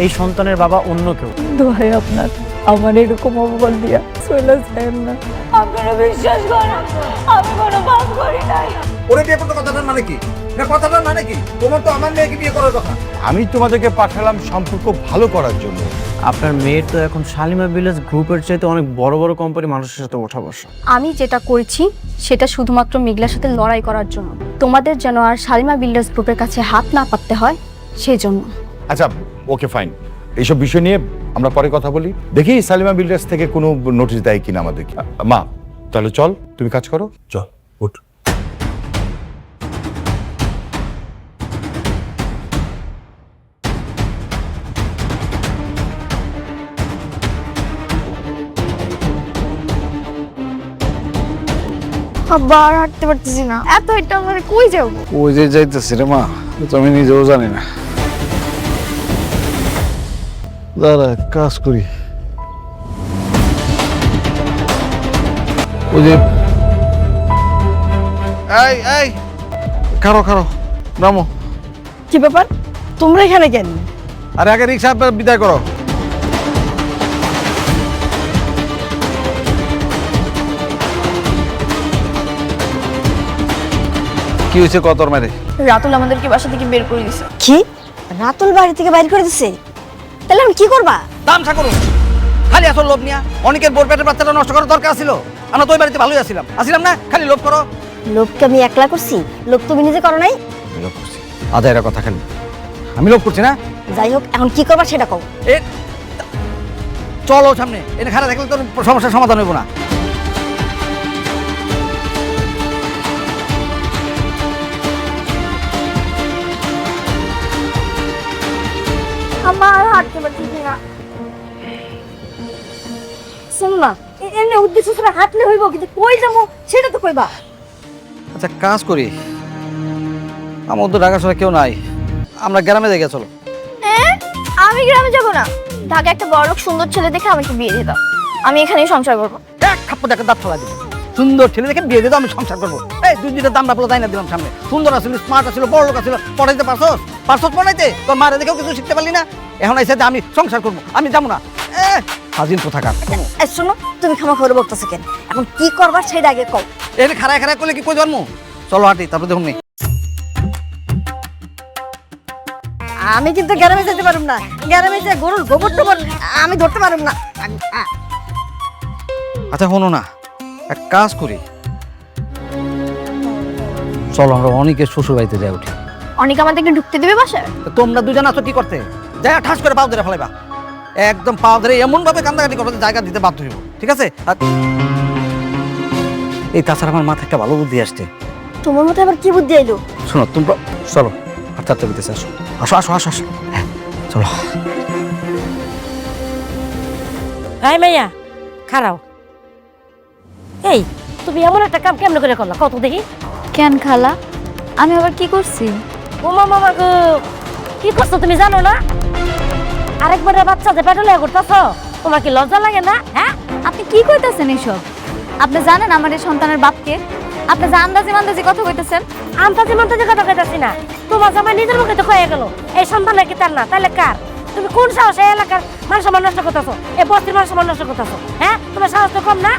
এই সন্তানের বাবা অন্য কেউ। দোহাই আপনার, আমার এরকম অপমান দিয়া চলে যায় না। আপনারা বিশ্বাস করেন আমি কোনো পাপ করি নাই। ওরে বিয়ে করতে কথাটার মানে কি? না কথাটার মানে কি? তোমার তো আমার মেয়েকে বিয়ে করার কথা। আমি তোমাদেরকে পাঠালাম সম্পর্ক ভালো করার জন্য। আপনার মেয়ের তো এখন শালিমা ভিলেজ গ্রুপের চাইতে অনেক বড় বড় কোম্পানি মানুষের সাথে ওঠা বসা। আমি যেটা করেছি সেটা শুধুমাত্র মেঘলার সাথে লড়াই করার জন্য, তোমাদের যেন আর শালিমা বিল্ডার্স গ্রুপের কাছে হাত না পাততে হয় সেই জন্য। আচ্ছা ওকে ফাইন, এইসব বিষয় নিয়ে আমরা পরে কথা বলি। দেখি সালিমা বিল্ডার্স থেকে কোনো নোটিশ দেয় কিনা আমাদেরকে। মা তাহলে চল, তুমি কাজ করো, চল উঠ। আব্বা আর হাঁটতে পারতেছি না, এত এটা আমরা কই যাবো? ওই যে যাইতেছি রে মা, তো আমি নিজেও জানি না। দাঁড়া কাজ করি। ওই যে এই এই খারো খারো নামো। কি ব্যাপার, তোমরা এখানে কেন? আরে আগে রিক্সা বিদায় করো। কি হয়েছে কতর মারে? রাতুল আমাদেরকে বাসা থেকে বের করে দিছে। কি, রাতুল বাড়ি থেকে বাইর করে দিছে? তাহলে আমি কি করবা? তামসা করুন, খালি আসল লোভ নিয়া অনেকের বোর পেটের বাচ্চাটা নষ্ট করার দরকার ছিল। আমরা তো ওই বাড়িতে ভালোই আসিলাম না, খালি লোভ করো। লোককে আমি একলা করছি, লোক তুমি নিজে করো নাই? লোভ করছি আদায়ের কথা, খালি আমি লোভ করছি না। যাই হোক, এখন কি করবা সেটা কও। এ চলো সামনে, এনে খারাপ থাকলে তোর সমস্যার সমাধান হইব না। আমার আর হাঁটতে পারতেছি না। শোনো না, এমনি উদ্দেশ্য ছাড়া হাঁটলে হইব, কিন্তু কই যাবো সেটা তো কইবা। আচ্ছা কাজ করি, আমার তো ঢাকা শহরে কেউ নাই, আমরা গ্রামে যাই, চলো। আমি গ্রামে যাবো না, ঢাকা একটা বড়লোক সুন্দর ছেলে দেখে আমাকে বিয়ে দিয়ে দাও, আমি এখানেই সংসার করবো। এক থাপ্পড় দেখে দাঁত ফেলা দিবি। সুন্দর ছেলে দেখে বিয়ে দিয়ে দাও, আমি সংসার করবো। এই দুই দুইটা দাম বাপলা তাই না দিলাম সামনে। সুন্দর আসছিল, স্মার্ট আসছিল, বড় লোক আসছিল, পড়াইতে পারছস পড়াইতে? তোর মারে দেখেও কিছু শিখতে পারলি না, এখন এসে আমি সংসার করবো, আমি যাবো না। হাজির কোথাকার। শোনো, তুমি খামা খবর বলতেছো কেন? এখন কি করবা সেটা আগে কও। এর খারায় খারায় করলে কি কই জন্ম? চলো হাঁটি, তারপর দেখুন নি। আমি কিন্তু গ্রামে যেতে পারুম না, গ্রামে যে গরুর গোবর টোবর আমি ধরতে পারুম না। আচ্ছা শোনো না, এক কাজ করি, চলো আমরা অনেকের শ্বশুর বাড়িতে যাই উঠি। অনেক আমাদেরকে ঢুকতে দেবে বাসায়? তোমরা দুজন আছো কি করতে? যাই ঠাস করে পাও ধরে ফেলাইবা, একদম পাও ধরে এমন ভাবে কান্দাকাটি করবে জায়গা দিতে বাধ্য হইব, ঠিক আছে? আর এই তাছাড়া আমার মাথায় একটা ভালো বুদ্ধি আসছে। তোমার মতো আবার কি বুদ্ধি আইলো? শোনো তোমরা, চলো আচ্ছা আচ্ছা দিতেছে, আসো আসো আসো আসো আসো, হ্যাঁ চলো। এই মাইয়া খারাও, এই তুমি এমন একটা কাম কেমন করে করলা কত দেখি? কেন খালা, আমি আবার কি করছি? ও মামা গো, কি করছো তুমি জানো না? আরেকবার বাচ্চাদের পেটলে করতেছ, তোমার কি লজ্জা লাগে না? হ্যাঁ আপনি কি কইতাছেন এসব? আপনি জানেন আমার এই সন্তানের বাপকে? আপনি যে আন্দাজি মান্দাজি কথা কইতেছেন। আন্তাজি মান্তাজি কথা কইতাছি না, তোমার জামাই নিজের মুখে তো কয়ে গেল এই সন্তান নাকি তার না, তাহলে কার? তুমি কোন সাহস এই এলাকার মান সম্মান নষ্ট করতেছো, এই বস্তির মান সম্মান নষ্ট করতেছো? হ্যাঁ তোমার সাহস তো কম না?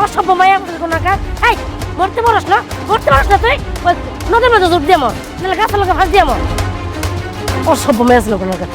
অসভ্য মায়া কোনো কাজ। এই মরতে পারস না, মরতে পারস না তুই? ওই নদীর মধ্যে জোর দিয়ে মর, নাহলে গাছের লোকে ফাঁস দিয়ে মর। অসভ্য মায়া ছিল কোনো কাজ।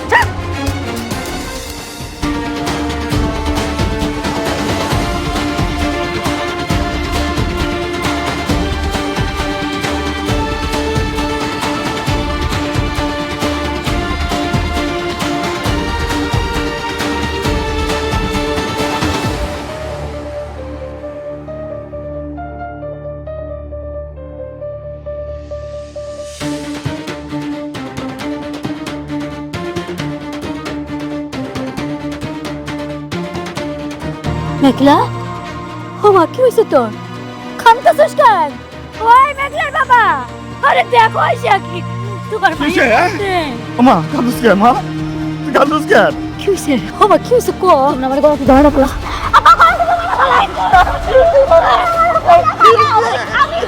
মেঘলা, ও মা কি হয়েছে তোর? খামতাছিস কেন? ওই মেঘলার বাবা, আরে দেখো আইসা কি তোমার মা কান্দুস কেন? মা কান্দুস কেন? কি হয়েছে? ও মা কি হয়েছে? কো না আমার গলা ধরে রাখলা। আমি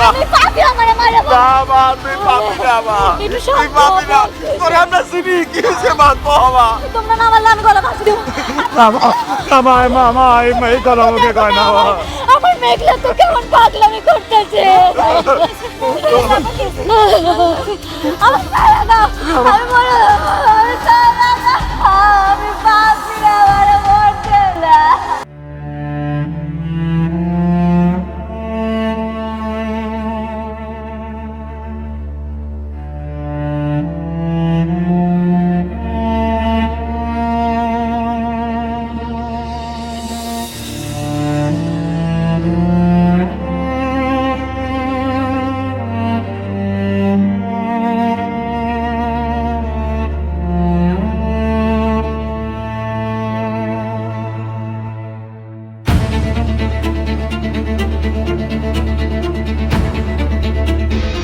আমি পাপি আমারে মারে না মা তুই পাবি না মা একটু তুই পাবি না তোরে আমরা চিনি কি হয়েছে মা বাবা তোমরা না আমার লান গলা ভাসি দিও এই কথা আমাকে কয় না মা আমার মেঘলা তো কেমন পাগলামি করতেছে আমার ছাড়া দাও আমি মরে যাবো আমার ছাড়া দাও আমি পাপি না আমারে মরতে না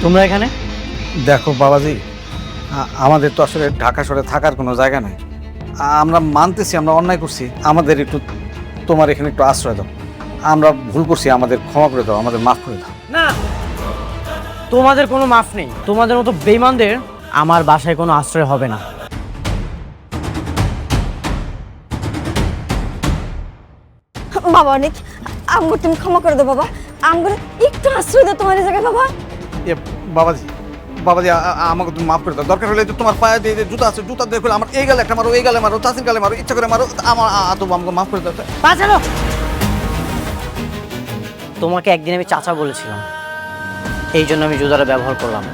তোমরা এখানে? দেখো বাবাজি, আমাদের তো আসলে ঢাকা শহরে থাকার কোনো জায়গা নাই। আমরা মানতেছি আমরা অন্যায় করছি, আমাদের একটু তোমার এখানে একটু আশ্রয় দাও। আমরা ভুল করছি, আমাদের ক্ষমা করে দাও, আমাদের মাফ করে দাও। না, তোমাদের কোনো মাফ নেই। তোমাদের মতো বেঈমানদের আমার বাসায় কোনো আশ্রয় হবে না। বাবা অনেক আমগো তুমি ক্ষমা করে দাও বাবা, আমগো একটু আশ্রয় দাও তোমার এই জায়গায় বাবা। বাবাজি বাবাজি আমাকে তুমি মাফ করে দাও। দরকার হলে তো তোমার পায়ে দিয়ে জুতা আছে, জুতা দিয়ে খুলে আমার এই গালে একটা মারো, এই গালে মারো, চাষির গালে মারো, ইচ্ছা করে মারো, আমার তো আমাকে মাফ করে দাও। বাঁচালো। তোমাকে একদিন আমি চাচা বলেছিলাম, এই জন্য আমি জুতাটা ব্যবহার করলাম,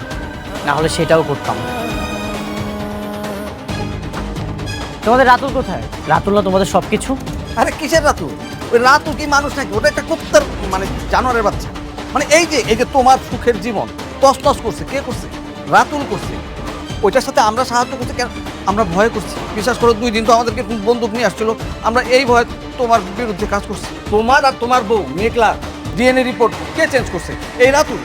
না হলে সেটাও করতাম। তোমাদের রাতুল কোথায়? রাতুল্লা তোমাদের সবকিছু। আরে কিসের রাতু? ওই রাতু কি মানুষ নাকি? ওটা একটা কুত্তার মানে জানোয়ারের বাচ্চা। মানে এই যে তোমার সুখের জীবন তছনছ করছে কে করছে? রাতুল করছে। ওইটার সাথে আমরা সাহায্য করছি কেন? আমরা ভয় করছি। বিশ্বাস করো 2 দিন তো আমাদেরকে বন্দুক নিয়ে আসছিল, আমরা এই ভয় তোমার বিরুদ্ধে কাজ করছি। তোমার আর তোমার বউ মেঘলা ডিএনএ রিপোর্ট কে চেঞ্জ করছে? এই রাতুল।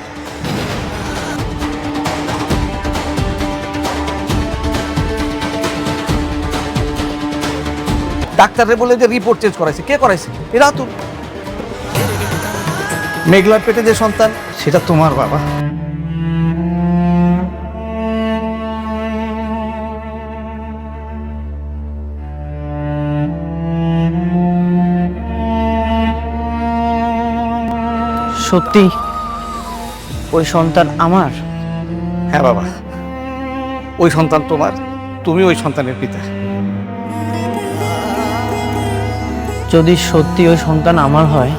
ডাক্তারে বলে যে রিপোর্ট চেঞ্জ করাইছে, কে করাইছে? এই রাতুল। মেঘলার পেটে যে সন্তান সেটা তোমার বাবা। সত্যি ওই সন্তান আমার? হ্যাঁ বাবা, ওই সন্তান তোমার, তুমি ওই সন্তানের পিতা। যদি সত্যি ওই সন্তান আমার হয়,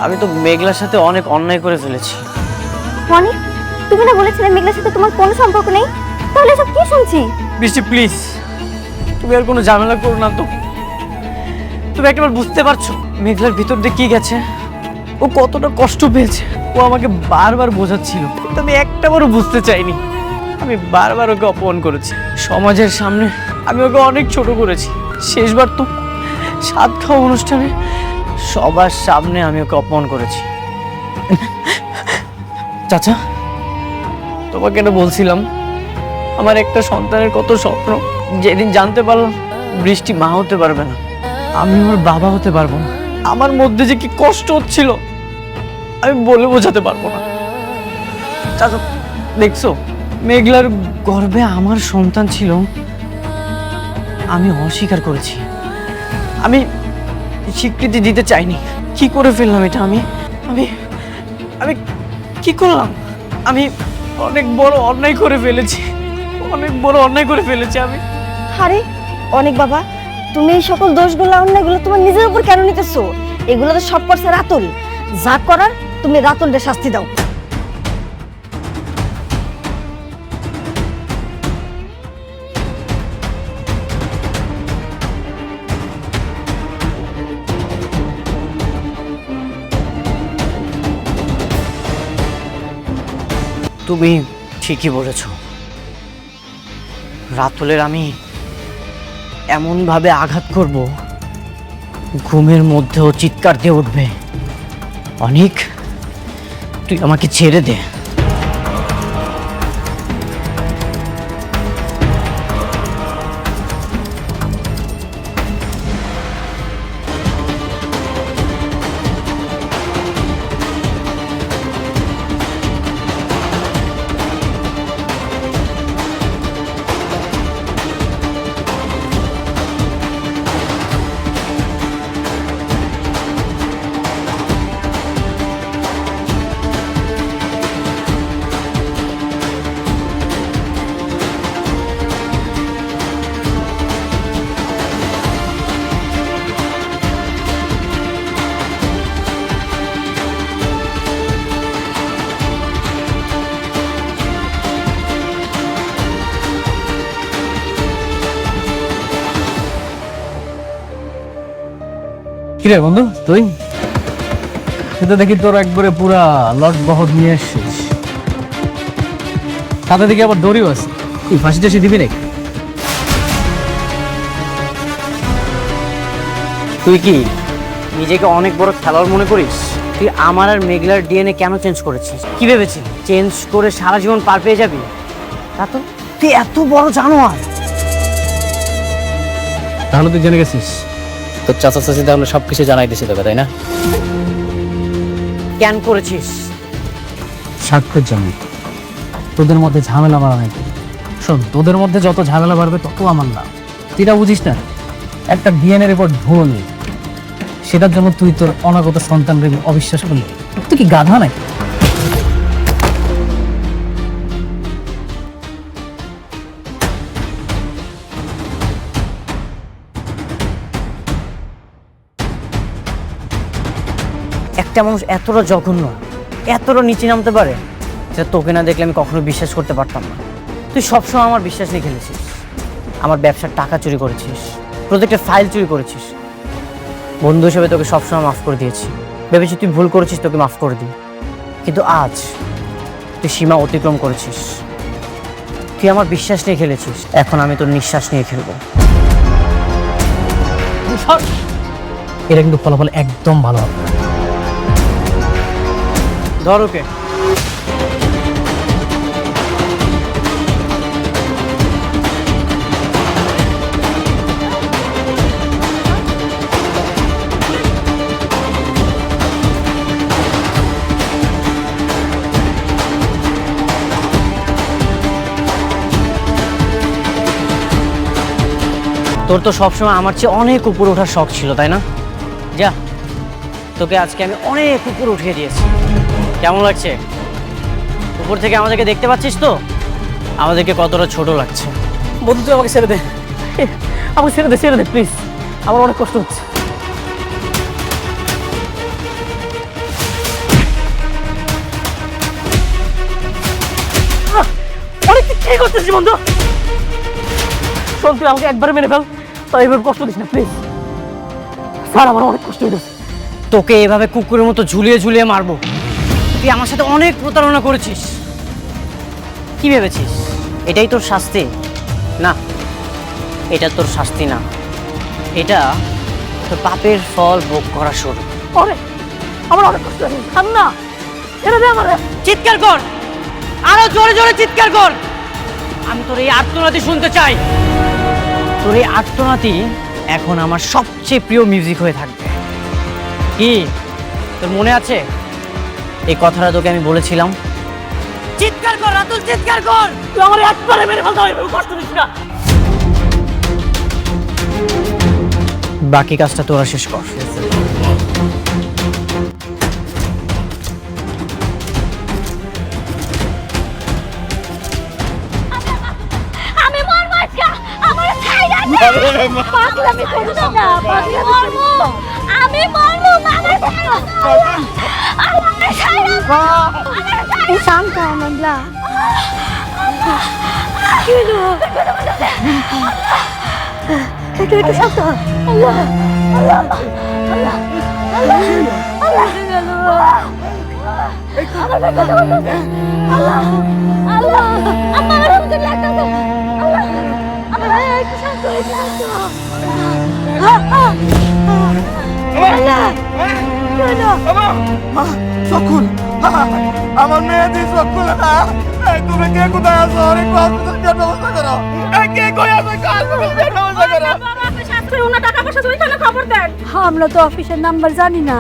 আমি তো মেঘলার সাথে অনেক অন্যায় করে ফেলেছি। মনি, তুমি না বলেছিলে মেঘলার সাথে তোমার কোনো সম্পর্ক নেই? তাহলে সব কি শুনছি? বৃষ্টি প্লিজ, তুমি আর কোনো ঝামেলা করো না তো। তুমি একবার বুঝতে পারছো মেঘলার ভিতর দিয়ে কি গেছে? ও কতটা কষ্ট পেয়েছে। ও আমাকে বারবার বোঝাচ্ছিল, কিন্তু আমি একটাবারও বুঝতে চাইনি। আমি বারবার ওকে অপমান করেছি, সমাজের সামনে আমি ওকে অনেক ছোট করেছি। শেষবার তো সাত খাওয়া অনুষ্ঠানে সবার সামনে আমি ওকে অপমান করেছি। চাচা, তোমাকে না বলছিলাম আমার একটা সন্তানের কত স্বপ্ন। যেদিন জানতে পারলাম বৃষ্টি মা হতে পারবে না, আমি ওর বাবা হতে পারবো না, আমার মধ্যে যে কি কষ্ট হচ্ছিল আমি বলে বোঝাতে পারবো না। চাচা দেখছো, মেঘলার গর্ভে আমার সন্তান ছিল, আমি অস্বীকার করেছি, আমি স্বীকৃতি দিতে চাইনি। কি করে ফেললাম এটা? আমি আমি আমি কি করলাম? আমি অনেক বড় অন্যায় করে ফেলেছি, অনেক বড় অন্যায় করে ফেলেছি আমি। আরে অনেক বাবা, তুমি এই সকল দোষগুলো অন্যায়গুলো তোমার নিজের উপর কেন নিতেছো? এগুলো তো সব করছে রাতুল। যা করার তুমি রাতুলকে শাস্তি দাও। তুমি ঠিকই বলেছ, রাতুলের আমি এমনভাবে আঘাত করব ঘুমের মধ্যেও চিৎকার দিয়ে উঠবে, অনেক তুই আমাকে ছেড়ে দে। কিরে বন্ধু তুই সেটা দেখি তোর একবারে পুরা লট বহদ নিয়ে এসছিস, সাথে দেখি আবার দড়িও আছে। তুই ফাঁসি টাসি দিবি নাকি? তুই কি নিজেকে অনেক বড় খেলোয়াড় মনে করিস? তুই আমার আর মেঘলার ডিএনএ কেন চেঞ্জ করেছিস? কি ভেবেছিস চেঞ্জ করে সারা জীবন পার পেয়ে যাবি? তা তো তুই এত বড় জানোয়ার। তাহলে তুই জেনে গেছিস তোর চাচা চাচি তাহলে সবকিছু জানাই দিছে তোকে, তাই না? কেন করেছিস? স্বার্থের জন্য, তোদের মধ্যে ঝামেলা বাড়ানো। শোন, তোদের মধ্যে যত ঝামেলা বাড়বে তত আমার না। তুই এটা বুঝিস না? একটা ডিএনএ রিপোর্ট ভুল, সেটার জন্য তুই তোর অনাগত সন্তানকে অবিশ্বাস করলি? তুই কি গাধা নাকি? একটা মানুষ এতটা জঘন্য, এতটা নিচে নামতে পারে, সেটা তোকে না দেখলে আমি কখনো বিশ্বাস করতে পারতাম না। তুই সবসময় আমার বিশ্বাস নিয়ে খেলেছিস, আমার ব্যবসার টাকা চুরি করেছিস, প্রত্যেকটা ফাইল চুরি করেছিস। বন্ধু হিসেবে তোকে সবসময় মাফ করে দিয়েছি, ভেবেছি তুই ভুল করেছিস, তোকে মাফ করে দিই। কিন্তু আজ তুই সীমা অতিক্রম করেছিস, তুই আমার বিশ্বাস নিয়ে খেলেছিস, এখন আমি তোর নিঃশ্বাস নিয়ে খেলবো। এটা কিন্তু ফলাফল একদম ভালো হবে। ধর ওকে। তোর তো সবসময় আমার চেয়ে অনেক উপরে ওঠার শখ ছিল, তাই না? যা, তোকে আজকে আমি অনেক উপরে উঠিয়ে দিয়েছি। কেমন লাগছে? উপর থেকে আমাদেরকে দেখতে পাচ্ছিস তো, আমাদেরকে কতটা ছোট লাগছে। বন্ধু তুই আমাকে ছেড়ে দে, আমাকে ছেড়ে দে প্লিজ, আমার অনেক কষ্ট হচ্ছে। অনেক কি করতেছিস বন্ধু? শোন, তুই আমাকে একবার মেরে ফেল, তাই এভাবে কষ্ট দিস না প্লিজ। স্যার, আমার অনেক কষ্ট হয়েছে। তোকে এভাবে কুকুরের মতো ঝুলিয়ে ঝুলিয়ে মারবো? তুই আমার সাথে অনেক প্রতারণা করেছিস। কি ভেবেছিস এটাই তোর শাস্তি? না, এটা তোর শাস্তি না, এটা তোর পাপের ফল ভোগ করা শুরু। অনেক, আমার অনেক কষ্ট হয়েছে। থাম না, ছেড়ে দে আমার। চিৎকার কর, আরো জোরে জোরে চিৎকার কর। আমি তোর এই আর্তনাদি শুনতে চাই। তোর এই আর্তনাদি এখন আমার সবচেয়ে প্রিয় মিউজিক হয়ে থাকবে। কি তোর মনে আছে এই কথাটা তোকে আমি বলেছিলাম? চিৎকার কর রাতুল, চিৎকার কর। তুই আমার একবারে মেরে ফেলতে হবে, কষ্ট দিস না। বাকি কাজটা তোরা শেষ কর। আমি মরবো আজকে, আমার ছাইরা দে। পাগলামি করিস না, পাগলামি মরবো, আমি মরবো, আমার ছাইরা আমার ছাইরা এই শান্ত আমলা কি হলো? একটু শান্ত। আল্লাহ আল্লাহ আল্লাহ আল্লাহ আল্লাহ আল্লাহ আল্লাহ আমার রুমে লাগতো। আল্লাহ আল্লাহ একটু শান্ত হয়ে যাও। আল্লাহ কি হলো? চকুল, আমার মেয়ে দিয়ে চকুল না। তুমি কে কোথায় আছো? অনেক হসপিটাল ব্যবস্থা করো। কে কই আছো? হসপিটাল ব্যবস্থা করো। আমরা তো অফিসের নাম্বার জানি না,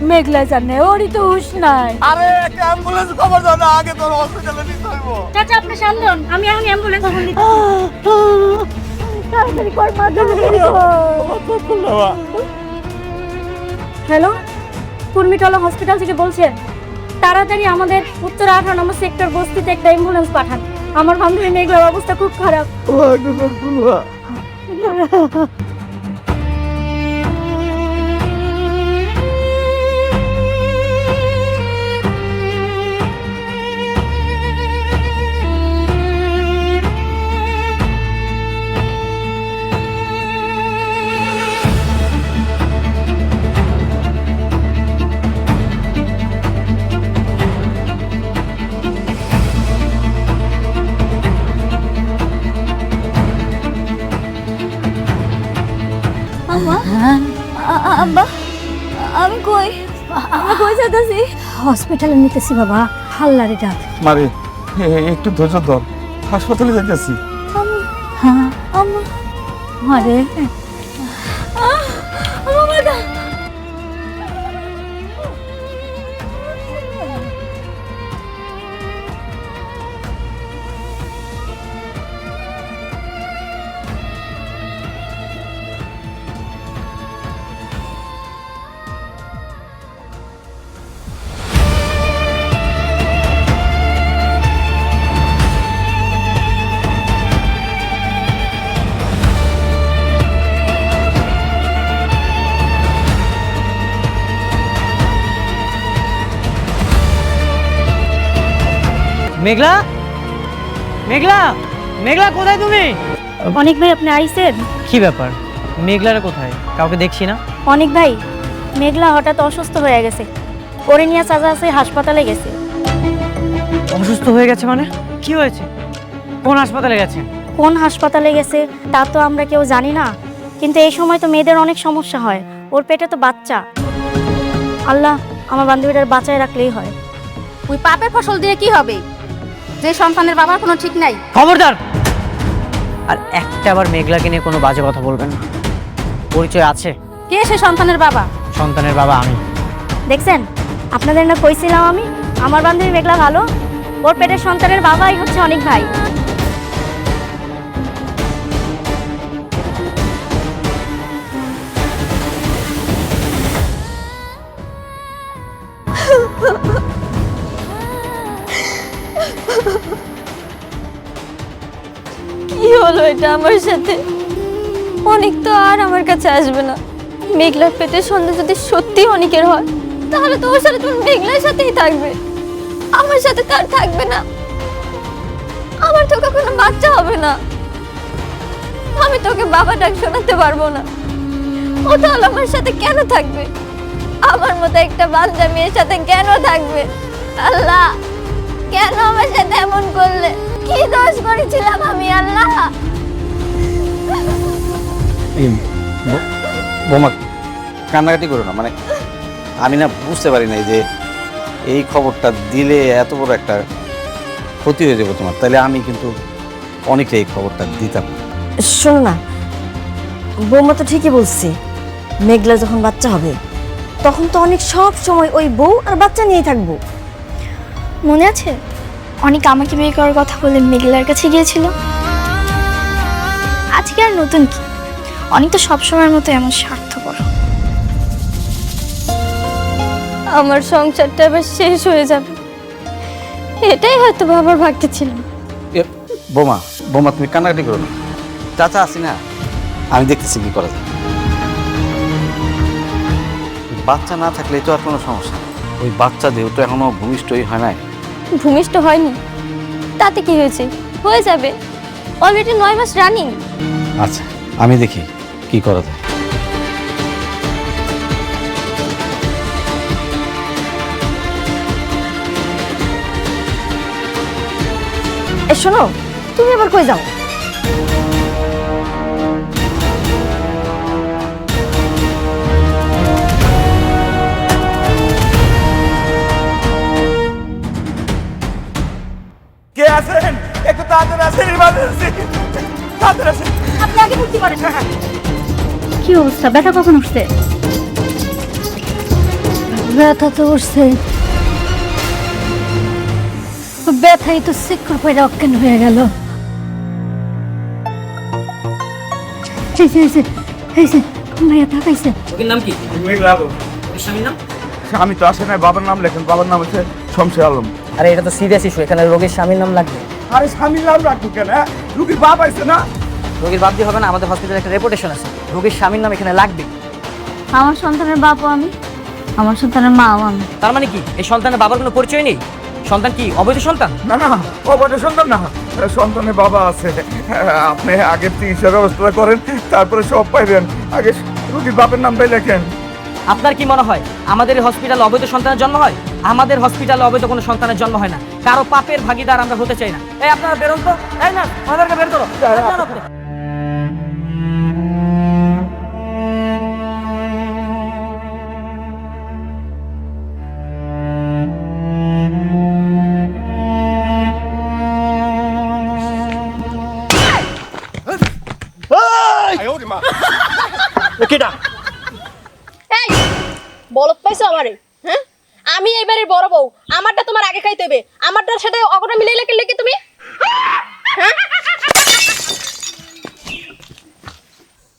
মেঘলা জানে, ওরই তো হুশ নাই। আরে একটা অ্যাম্বুলেন্স খবর দাও না, আগে তোর হসপিটালে নিতে হইব। চাচা আপনি শান্ত হন, আমি এখন অ্যাম্বুলেন্স ফোন দিচ্ছি। তাড়াতাড়ি কর, মা তাড়াতাড়ি কর। হ্যালো, কুর্মিটলা হসপিটাল থেকে বলছেন? তাড়াতাড়ি আমাদের উত্তর 18 নম্বর সেক্টর বস্তিতে একটা অ্যাম্বুলেন্স পাঠান। আমার বান্ধবী মেঘলার অবস্থা খুব খারাপ। আব্বা আমি কই আমরা কই যেতেছি হসপিটালে নিতেছি বাবা হাল্লারে ডাক মারে একটু ধৈর্য ধর, হাসপাতালে যাইতেছি। হ্যাঁ আম্মা মারে বাবা মেঘলা, মেঘলা, মেঘলা কোথায় তুমি? অনেক ভাই আপনি আইছেন? কি ব্যাপার, মেঘলারা কোথায়? কাউকে দেখছি না। অনেক ভাই মেঘলা হঠাৎ অসুস্থ হয়ে গেছে, ওরে নিয়ে চাচা আছে হাসপাতালে গেছে। অসুস্থ হয়ে গেছে মানে? কি হয়েছে? কোন হাসপাতালে গেছে? কোন হাসপাতালে গেছে তা তো আমরা কেউ জানি না, কিন্তু এই সময় তো মেয়েদের অনেক সমস্যা হয়, ওর পেটে তো বাচ্চা। আল্লাহ আমার বান্ধবীটার বাঁচায় রাখলেই হয়। ওই পাপের ফসল দিয়ে কি হবে, যে সন্তানের বাবার কোনো ঠিক নাই। খবরদার! আর একটা আবার মেঘলাকে নিয়ে কোনো বাজে কথা বলবেন না। পরিচয় আছে? কে সে সন্তানের বাবা? সন্তানের বাবা আমি। দেখছেন, আপনাদের না কইছিলাম আমি আমার বান্ধবী মেঘলা ভালো, ওর পেটের সন্তানের বাবাই হচ্ছে অনেক ভাই। কি হলো এটা আমার সাথে? অনেক তো আর আমার কাছে আসবে না। মেঘলার পেটের সন্তান যদি সত্যি অনেকের হয়, তাহলে তো ওর সাথে তোমার মেঘলার সাথেই থাকবে, আমার সাথে তার থাকবে না। আমার তো কখনো বাচ্চা হবে না, আমি তোকে বাবা ডাক শোনাতে পারবো না। ও তাহলে আমার সাথে কেন থাকবে? আমার মতো একটা বাচ্চা মেয়ের সাথে কেন থাকবে? আল্লাহ কেন আমার সাথে এমন করলে? কি দোষ করেছিলাম আমি আল্লাহ? বোমা কান্নাকাটি করো না, মানে আমি না বুঝতে পারি নাই যে এই খবরটা দিলে এত বড় একটা ক্ষতি হয়ে যাবে তোমার, তাহলে আমি কিন্তু অনেকটা এই খবরটা দিতাম। শোনো না, বৌমা তো ঠিকই বলছি, মেঘলা যখন বাচ্চা হবে তখন তো অনেক সব সময় ওই বউ আর বাচ্চা নিয়েই থাকবো। মনে আছে অনেক আমাকে বিয়ে করার কথা বলে মেঘলার কাছে গিয়েছিল? আজকে আর নতুন কি, অনেক তো সবসময়ের মতো এমন স্বার্থপর। আমার সংসারটা এবার শেষ হয়ে যাবে, এটাই হয়তো বাবার ভাগ্যে ছিল। বোমা বোমা তুমি কান্নাকাটি করো না, চাচা আছি না, আমি দেখতেছি কি করা যায়। বাচ্চা না থাকলে তো আর কোনো সমস্যা নেই, ওই বাচ্চা যেহেতু এখনো ভূমিষ্ঠই হয় নাই। ভূমিষ্ঠ হয়নি তাতে কি হয়েছে, হয়ে যাবে, অলরেডি 9 মাস রানিং। আচ্ছা আমি দেখি কি করা যায়। শোনো, তুমি আবার কই যাও? কে আছেন? একটু তাড়াতাড়ি আসেন, ইমার্জেন্সি, তাড়াতাড়ি আসেন। আপনি আগে ভর্তি করেন। কি অবস্থা, ব্যথা কখন উঠছে? ব্যথা তো উঠছে, ব্যথাই তো শিক্ষর পয়রা অজ্ঞান হয়ে গেল। ভাইয়া তাকাইছে। ওর নাম কি? ওর স্বামীর নাম? আমি তো আসে নাই, বাবার নাম লেখেন, বাবার নাম হচ্ছে শমশের আলম। আরে এটা তো সিরিয়াস ইস্যু, এখানে রোগীর স্বামীর নাম লাগবে। আরে স্বামীর নাম রাখবো কেন? রুগীর বাপ আইছে না? রোগীর বাপ দিয়ে হবে না, আমাদের হসপিটালে একটা রেপুটেশন আছে, রোগীর স্বামীর নাম এখানে লাগবে। আমার সন্তানের বাপও আমি, আমার সন্তানের মাও আমি। তার মানে কি এই সন্তানের বাবার কোনো পরিচয় নেই? সন্তান কি অবৈধ সন্তান? না না, অবৈধ সন্তান না, সন্তানের বাবা আছে। আপনি আগে চিকিৎসার ব্যবস্থা করেন, তারপরে সব পাইবেন। আগে রুগীর বাপের নামটাই লেখেন। আপনার কি মনে হয় আমাদের হসপিটালে অবৈধ সন্তানের জন্ম হয়? আমাদের হসপিটালে অবৈধ কোনো সন্তানের জন্ম হয় না, কারো পাপের ভাগিদার আমরা হতে চাই না। এই আপনারা বেরোন তো, এই না, আমাদেরকে বের করো। কেটা এই বলত পাইছো আমারে, হ্যাঁ? আমি এইবারে বড় বউ, আমারটা তোমার আগে খাইতে হবে। আমারটার সাথে অগটা মিলাইলে কেলে কি তুমি? হ্যাঁ?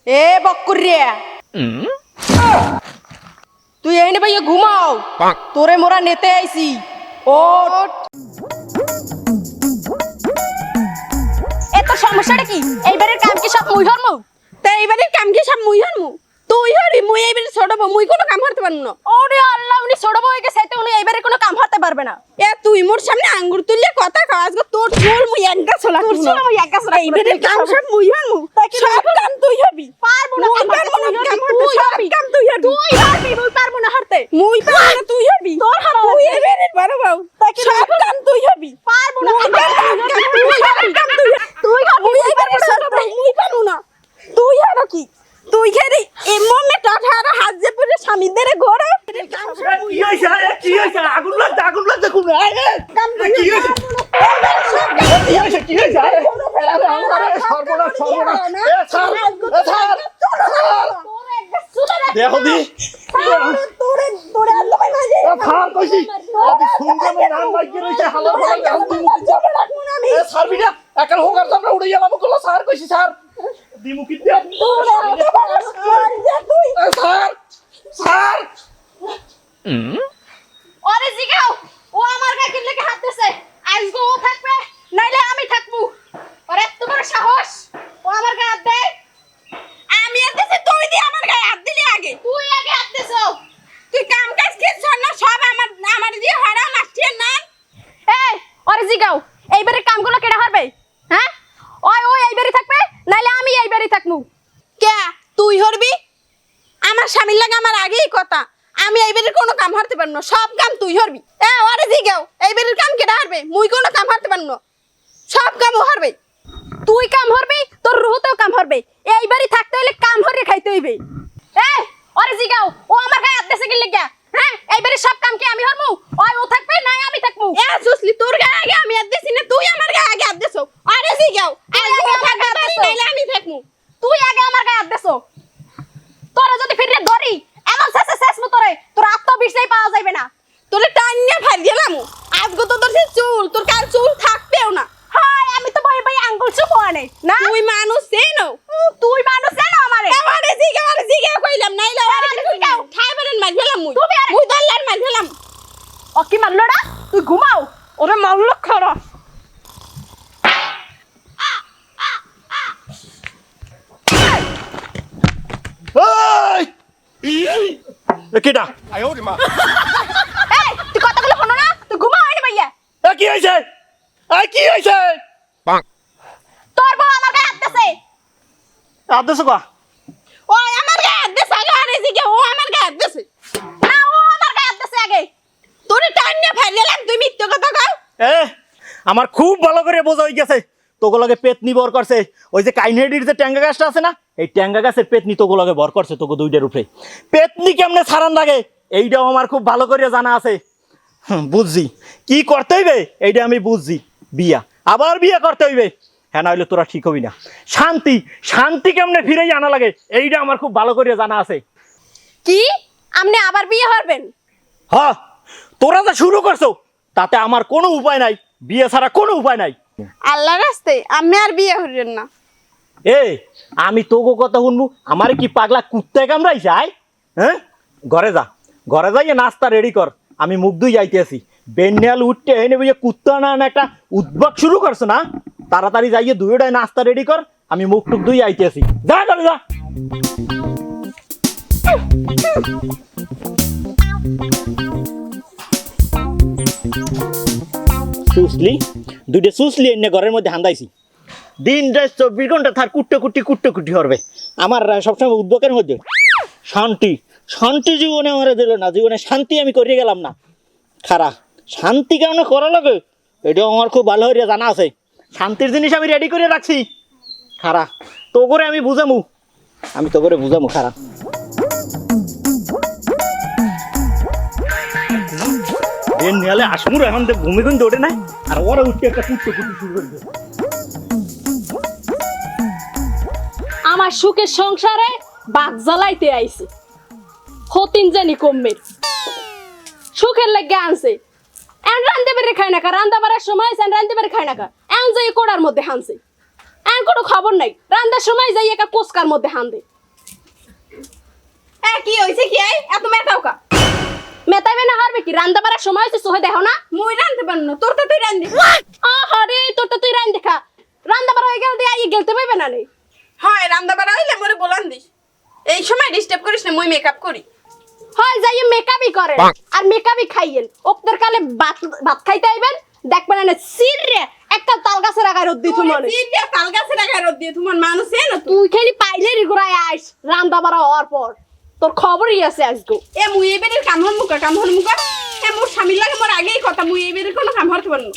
এ বক্কুরিয়া, তুই এনে ভাইয়া ঘুমাও, তোরে মোরা নেতে আইছি। ওঠ। এত সমস্যাটা কি? এইবারের কাম কি সব মুই হরমু? তা এইবারের কাম কি সব মুই হরমু? তুই হরি, মুই এইবারে ছোট বউ, মুই কোনো কাম হরতে পারবো না। ওরে আল্লাহ, উনি ছোট বউ হয়ে গেছে, উনি এইবারে কোনো কাম হরতে পারবে না। এ তুই মোর সামনে আঙ্গুর তুললে কথা কও, আজকে তোর চুল মুই একগা ছলা, তোর চুল মুই একগা ছলা। এইবারে কাম সব মুই হরমু, সব কাম তুই হবি। পারবো না কাম হরতে, তুই হবি, কাম তুই হবি। তুই হবি, মুই পারবো না হরতে। মুই পারবো না, তুই হবি। তোর হাত তুই এইবারে বড় বউ, সব কাম তুই হবি। পারবো না কাম তুই হবি, কাম তুই হবি। তুই হবি, মুই এইবারে ছোট বউ, মুই পারবো না। তুই আর কি? তুই খেরি এমনে টাটারা হাত যে পরে স্বামীদের ঘরে কি হইছে আগুন লাগছে কোন কি হইছে সর্বনাশ এ স্যার দেখো দি তোরে তোরে আল্লাহ ভাই মাঝে স্যার কইছি আমি শুনতে না নাম লাগিয়ে রইছে হালার হালার গাল দি এ স্যার বিনা একাল হোকার আমরা উড়ে গেলাম কল স্যার কইছি স্যার দিমুকি দে স্যার স্যার ওরে জিগাও, ও আমার গায়ে কি লেগে হাত দিছে? আজকে ও থাকবে নাইলে আমি থাকবো। ওরে তোমার সাহস, ও আমার গায়ে হাত দেয়। আমি আর দিছি, তুই দি আমার গায়ে হাত দিলি আগে। তুই আগে হাত দিছো। তুই কাম কাজ কিছছ না, সব আমার দিয়ে হড়া নাচছিস না। এই ওরে জিগাও, এইবারে কামগুলো কেডা করবে? হ্যাঁ, ওই এইবারে থাকবে নাইলে আমি এইবারে থাকবো। কে তুই হরবি? আমার স্বামীর লাগে আমার আগেই কথা, আমি এইবারের কোনো কাম হারতে পারবো না, সব কাম তুই হরবি। ওরে জিগাও, এইবারের কাম কেডা হারবে? মুই কোনো কাম হারতে পারবো না, সব কাম ও হারবে। তুই কাম হরবি, তোর রুহতেও কাম হরবে। এইবারই থাকতে হইলে কাম হরে খাইতে হইবে। ওরে জিগাও, ও আমার গায়ে হাত দিছে কি লাগা? হ্যাঁ, এইবারে সব কাম কি আমি হরমু? ও থাকবে না আমি থাকবো। সুসলি তোর গায়ে আগে আমি হাত দিছি না, তুই আমার গায়ে আগে হাত দিছো। ওরে জিগাও, নাইলে আমি থাকবো। তুই আগে আমার গায়ে হাত দিছো। তোরা যদি ফিরে ধরি এমন শেষ তোরে, তোর আত্মবিশ্বাস পাওয়া যাবে না। তোরে টাইনে ফাড়ি দিলাম আজকে, তো তোর চুল, তোর কাল চুল থাকবেও না। হাই, আমি তো ভাই আঙ্গুল চুপোয়া নেই না। তুই মানুষ চেনো, তুই মানুষ চেনো আমারে। আমারে জিগা কইলাম নাইলে আরে জিগাও ঠাই বলেন মার গেলাম মুই দল্লার মার গেলাম। ও কি মারলো না? তুই ঘুমাও, ওরে মারলো খরা। কেটা এই তুই কথাগুলো শোনো না, তুই ঘুমাও এনে ভাইয়া। কি হইছে কি হইছে তোর বউ আমার গায়ে হাত দিছে। আদেশ কো ও আমার গায়ে হাত দিছে আগে, আরে জিগে ও আমার গায়ে হাত দিছে না, ও আমার গায়ে হাত দিছে আগে। তোরে টাইনে ফাইলাম, তুই মিথ্যে কথা কও। আমার খুব ভালো করে বোঝা হয়ে গেছে তোগুলোকে পেতনি বর করছে। ওই যে কাইনেডির যে ট্যাঙ্গা গাছটা আছে না, এই ট্যাঙ্গা গাছের পেতনি তোগুলোকে বর করছে তোকে দুইটার উপরে। পেতনি কেমনে ছাড়ান লাগে এইটাও আমার খুব ভালো করে জানা আছে। বুঝছি কি করতে হইবে, এইটা আমি বুঝছি। বিয়া, আবার বিয়া করতে হইবে। হ্যাঁ, না হইলে তোরা ঠিক হবি না। শান্তি, শান্তি কেমনে ফিরেই আনা লাগে এইটা আমার খুব ভালো করে জানা আছে। কি আপনি আবার বিয়ে করবেন? হ্যাঁ, তোরা যা শুরু করছো তাতে আমার কোনো উপায় নাই, বিয়ে ছাড়া কোনো উপায় নাই। আল্লাহর রাস্তায় আমি আর বিয়ে করেন না। আমি তোকে কথা শুনবো? আমারে কি পাগলা কুত্তে কামড়াই যায়? হ্যাঁ, ঘরে যা, ঘরে যাইয়ে নাস্তা রেডি কর, আমি মুখ ধুই যাইতেছি। বেন্যাল উঠতে এনে বুঝে কুত্তা না একটা উদ্ভব শুরু করছো না, তাড়াতাড়ি যাইয়ে দুইটাই নাস্তা রেডি কর, আমি মুখ টুক ধুই আইতেছি। যা ঘরে যা। সুসলি দুইটা সুসলি এনে ঘরের মধ্যে হান্দাইছি। দিন রাত 24 ঘন্টা থার কুট্টে কুটি হবে। আমার সবসময় উদ্যোগের মধ্যে শান্তি, শান্তি জীবনে আমার দিল না, জীবনে শান্তি আমি করিয়ে গেলাম না। খারা শান্তি কেমন করা লাগে এটাও আমার খুব ভালো হয়ে জানা আছে। শান্তির জিনিস আমি রেডি করে রাখছি। খারা তো করে আমি বুঝামু, আমি তো করে বুঝামু। খারা নিয়ালে আসমুর এখন ঘুমে ঘুম দৌড়ে নাই, আর ওরা উঠে একটা কুট্টে কুটি শুরু করে দেবে। আমার সুখের সংসারে বাঘ জ্বালাইতে আইছে হতিন জানি কমের সুখের লাগে আনছে এন রান্দে বেড়ে খায় না কা রান্দা বাড়ার সময় এন রান্দে বেড়ে খায় না কা এন যাই কোড়ার মধ্যে হানছে এন কোনো খবর নাই রান্দার সময় যাই একা কোসকার মধ্যে হান্দে কি হইছে কি এত মেটাও কা মেটাবে না হারবে কি রান্দা বাড়ার সময় হইছে সোহে দেখো না মুই রান্দতে পারন না তোর তো তুই রান্দি আরে তোর তো তুই রান্দি খা রান্দা বাড়া হয়ে গেল দিয়ে আই গেলতে পাইবে না নে হয় রান্না বাড়া হইলে মোরে বলান দিস এই সময় ডিস্টার্ব করিস না, মুই মেকআপ করি। হয় যাই মেকআপই করেন আর মেকআপই খাইয়েন ওপদের কালে ভাত খাইতে আইবেন দেখবেন না সিররে একটা তাল গাছের আগায় রোদ দিত মনে সিরিয়া তাল গাছের আগায় রোদ দিয়ে তোমার মানুষ না তুই খালি পাইলে রিগুরায় আইস রান্দা বাড়া হওয়ার পর তোর খবরই আছে আজকে এ মুই এবারের কামহন মুখা এ মোর স্বামীর লাগে মোর আগেই কথা, মুই এবারের কোনো কাম হতে পারবো না।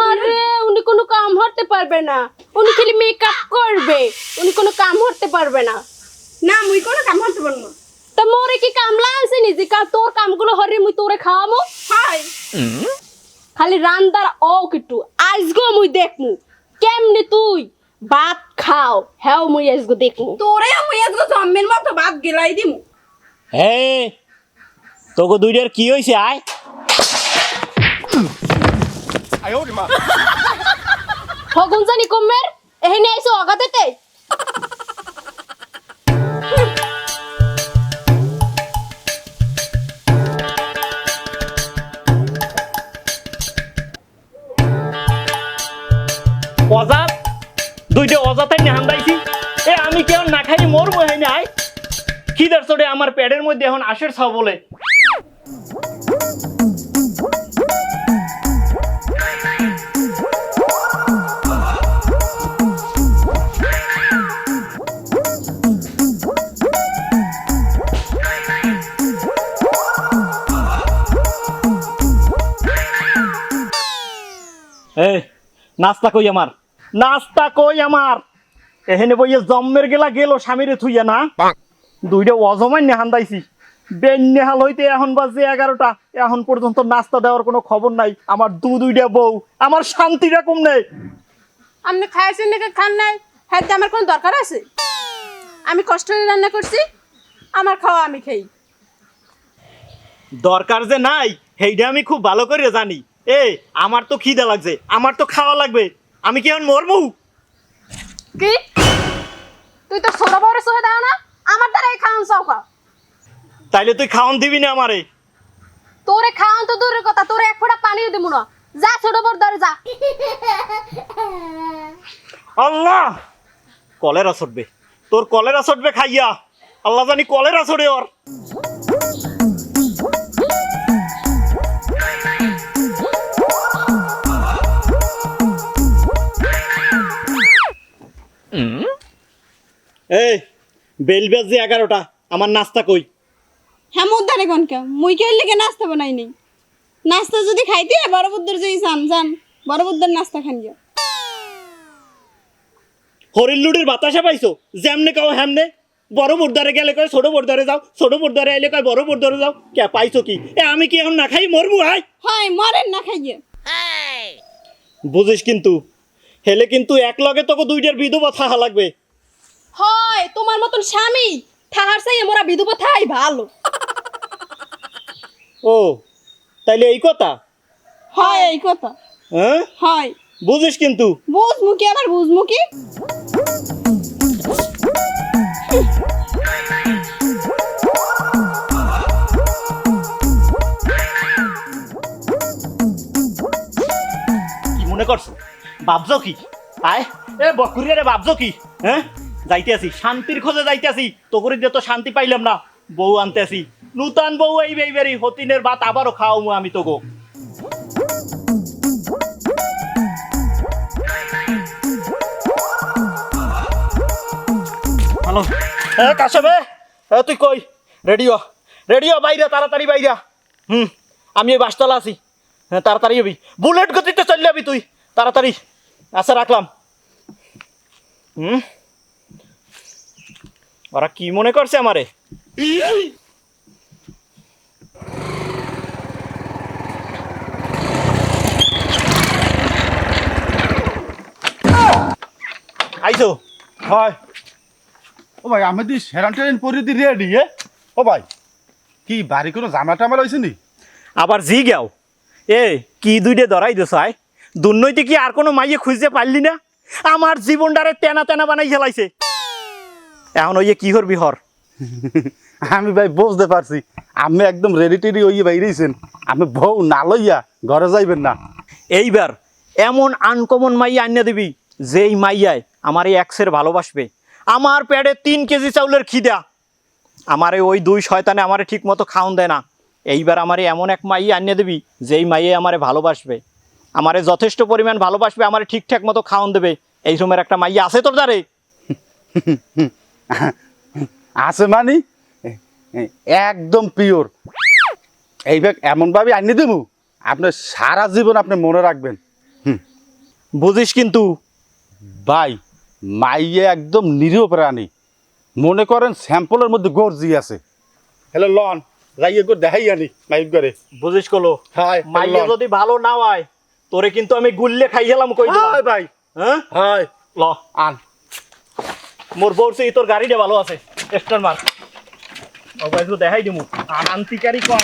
আরে উনি কোনো কাম করতে পারবে না, উনি খালি মেকআপ করবে, উনি কোনো কাম করতে পারবে না। না মুই কোনো কাম হতে পারবো না। তা মোরে কি কামলা আছে নিজে কা তোর কামগুলো হরে মুই তোরে খাওয়ামু? হাই খালি রান্দার ও কিটু আজগো মুই দেখমু কেমনে তুই ভাত খাও, হ্যাঁ মুই আজগো দেখমু তোরে মুই আজকে জম্মের মতো ভাত গেলাই দিমু। হে তোকে দুইটার কি হইছে আয় হগুন জানি কমের এখানে আইছো অগাতেতে অজাত দুইটা অজাতাই হান্দাইছি। এ আমি কেমন না খাই মরবো হয় না আয় কি দর্শনে আমার পেটের মধ্যে এখন আসের ছাও বলে এই নাস্তা কই আমার, নাস্তা কই আমার এখানে বইয়ে জম্মের গেলা গেল স্বামীরে থুইয়া না দুইটা অজমান্য হান্দাইছি বেন্যাহাল হইতে এখন বাজে 11টা এখন পর্যন্ত নাস্তা দেওয়ার কোনো খবর নাই। আমার দুইটা বউ আমার শান্তিটা কম নেই। আপনি খাইছেন নাকি খান নাই হ্যাঁ আমার কোনো দরকার আছে? আমি কষ্ট করে রান্না করছি, আমার খাওয়া আমি খাই। দরকার যে নাই সেইটা আমি খুব ভালো করে জানি। এ আমার তো খিদে লাগছে, আমার তো খাওয়া লাগবে, আমি কি এখন মরবো? কি তুই তো ছোট বড় সহে দাও না আমার দ্বারা এই খাওয়ান চাও খা? তাইলে তুই খাওয়ান দিবি না আমারে? তোরে খাওয়ান তো দূরের কথা, তোরে এক ফোঁটা পানিও দেবো না। যা ছোট বড় ধরে যা। আল্লাহ কলেরা ছড়বে, তোর কলেরা ছড়বে খাইয়া, আল্লাহ জানি কলেরা ছড়ে ওর। এই বেল বাজে 11টা আমার নাস্তা কই? হ্যাঁ মুদ্দার এখন কে মুই কে লিখে নাস্তা বানাই নেই। নাস্তা যদি খাইতে বড় বুদ্ধর যদি যান বড় বুদ্ধর নাস্তা খান গিয়া। হরিণ লুডির বাতাসা পাইছো যেমনে কাও হেমনে, বড় বোরদারে গেলে কয় ছোট বোরদারে যাও, ছোট বোরদারে আইলে কয় বড় বোরদারে যাও। কে পাইছো কি? এ আমি কি এখন না খাই মরবো? আয় হয় মরেন না খাইয়ে বুঝিস কিন্তু হেলে কিন্তু এক লগে তোকে দুইটার বিধবা থাকা লাগবে। হয় তোমার মতন স্বামী থাহার চাই মোরা বিধবা থাই ভালো। ও তাইলে এই কথা? হয় এই কথা হ্যাঁ হয় বুঝিস কিন্তু বুঝমু কি আবার বুঝমু কি? কি মনে করছো? ভাবছো কি? আয় এ বকুরিয়া রে ভাবছো কি? হ্যাঁ যাইতে আসি শান্তির খোঁজে যাইতে আসি, তো করে দিয়ে তো শান্তি পাইলাম না। বউ আনতে আসি নূতন বউ, এই বেরি হতিনের ভাত আবারও খাওয়াবো আমি তোকে। হ্যালো এ কাশেবে এ তুই কই? রেডিও রেডিও বাইরে, তাড়াতাড়ি বাইরা। আমি এই বাসতলা আছি, হ্যাঁ তাড়াতাড়ি হবি, বুলেট গতিতে চলে যাবি তুই তাড়াতাড়ি। আচ্ছা রাখলাম। ওরা কি মনে করছে আমারে? আইসো হয় ও ভাই আমি দি সেরান টেরান পরে দি রেডি ও ভাই কি বাড়ি কোনো জামা টামাল হয়েছে নি আবার জি গাও এ কি দুইটা ধরাই দিছ আয় দুর্নৈতে কি আর কোনো মাইয়ে খুঁজতে পারলি না আমার জীবনটারে তেনা তেনা বানাই খেলাইছে এখন ওই কি করবি হর আমি ভাই বুঝতে পারছি আমি একদম রেডি টেডি হইয়ে বাইরেছেন আমি বউ না লইয়া ঘরে যাইবেন না এইবার এমন আনকমন মাইয়া আনিয়া দিবি যেই মাইয়ায় আমার এই এক্সের ভালোবাসবে আমার পেটে 3 কেজি চাউলের খিদা আমারে ওই দুই শয়তানে আমারে ঠিক মতো খাওন দেয় না এইবার আমারে এমন এক মাইয়া আনিয়া দিবি যেই মাইয়ে আমারে ভালোবাসবে আমারে যথেষ্ট পরিমাণ ভালোবাসবে আমারে ঠিকঠাক মতো খাওন দেবে এই রকমের একটা মাইয়া আছে তোর দ্বারে আছে মানে একদম পিওর এই ব্যাগ এমনভাবে আনিয়ে দেবো আপনার সারা জীবন আপনি মনে রাখবেন বুঝিস কিন্তু ভাই মাইয়ে একদম নিরীহ প্রাণী মনে করেন স্যাম্পলের মধ্যে গর্জি আছে হ্যালো লন যাইয়ে করে দেখাই আনি মাইক করে বুঝিস কলো হাই মাইয়া যদি ভালো না হয় তোরে কিন্তু আমি গুল্লে খাই গেলাম কই দিলাম হাই ভাই হ্যাঁ হাই ল আন মোর বউর চেয়ে তোর গাড়িটা ভালো আছে স্টার মার ও ভাই তো দেখাই দিমু আনন্তিকারী কম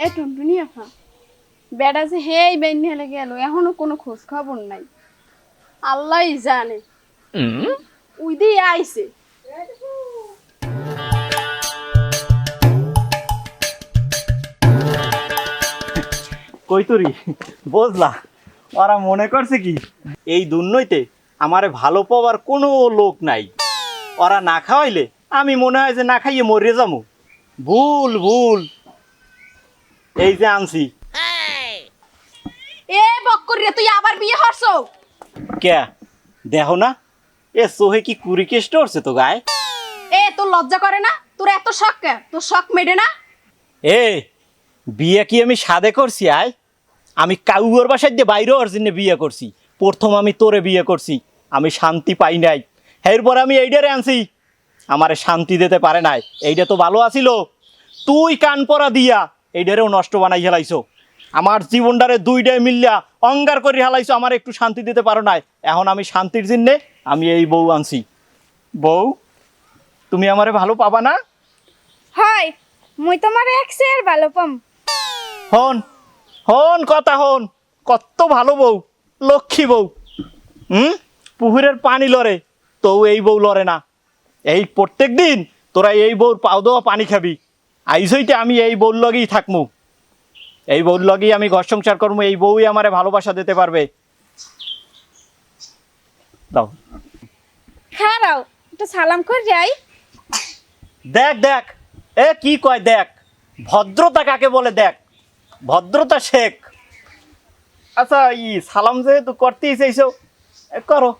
এ টুনটুনি আপা বেড়া যে হেই বেন হেলে গেল এখনো কোনো খোঁজ খবর নাই আল্লাহই জানে উই দিয়ে আইছে কই তুরি বুঝলা ওরা মনে করছে কি এই দুর্নইতে আমারে ভালো পাওয়ার কোনো লোক নাই ওরা না খাওয়াইলে আমি মনে হয় যে না খাইয়ে মরে যাবো ভুল ভুল এই যে আনছি এ বক্করিয়া তুই আবার বিয়ে হরছো কে দেখো না এ সোহে কি কুড়ি কেষ্ট হচ্ছে তো গায়ে এ তোর লজ্জা করে না তোর এত শখ কে তোর শখ মেটে না এ বিয়ে কি আমি সাদে করছি আয় আমি কাউর বাসায় দিয়ে বাইরে ওর জন্য বিয়ে করছি প্রথম আমি তোরে বিয়ে করছি আমি শান্তি পাই নাই এরপর আমি এইটারে আনছি আমারে শান্তি দিতে পারে নাই এইটা তো ভালো আছিল তুই কান পরা দিয়া এইটারেও নষ্ট বানাই হেলাইছো আমার জীবনটারে দুইটাই মিল্লা অঙ্গার করে হেলাইছো আমার একটু শান্তি দিতে পারো নাই এখন আমি শান্তির জন্যে আমি এই বউ আনছি বউ তুমি আমারে ভালো পাবা না হয় মুই তোমার এক্সের ভালো পাম হন হন কথা হন কত ভালো বউ লক্ষ্মী বউ পুকুরের পানি লড়ে তো এই বউ লড়ে না এই প্রত্যেক দিন তোরা এই বউর পাও দেওয়া পানি খাবি আইসইতে আমি এই বউর লগেই থাকমু এই বউর লগেই আমি ঘর সংসার করবো এই বউই আমারে ভালোবাসা দিতে পারবে দাও খারাও একটু সালাম কর যাই দেখ দেখ এ কি কয় দেখ ভদ্রতা কাকে বলে দেখ ভদ্রতা শেখ আচ্ছা ই সালাম যেহেতু করতেই চাইছো করো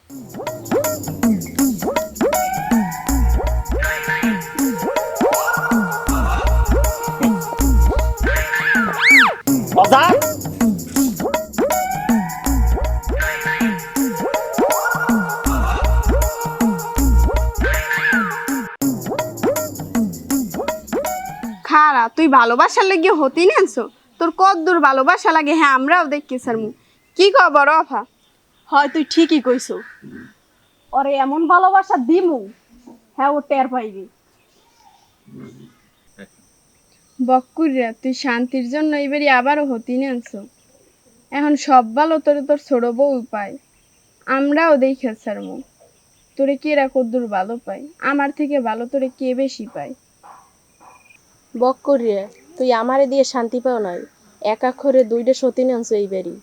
অজান খারা তুই ভালোবাসার লেগে হতেই নেনছো তোর কদ্দূর ভালোবাসা লাগে হ্যাঁ আমরাও দেখি স্যার মু কি খবর অফা হয় তুই ঠিকই কইছো ওরে এমন ভালোবাসা দিমু হ্যাঁ ও টের পাইবি বক্কুরিয়া তুই শান্তির জন্য এবারই আবারও হতেই নেনছো এখন সব ভালো তোরে তোর ছোট বউ পায় আমরাও দেখি স্যার মু তোরে কে এরা কদ্দূর ভালো পাই আমার থেকে ভালো তোরে কে বেশি পায় বক করিয়ে তুই আমারে দিয়ে শান্তি পাও নাই এক আক্ষরে দুইটা সতী আনছো এইবারই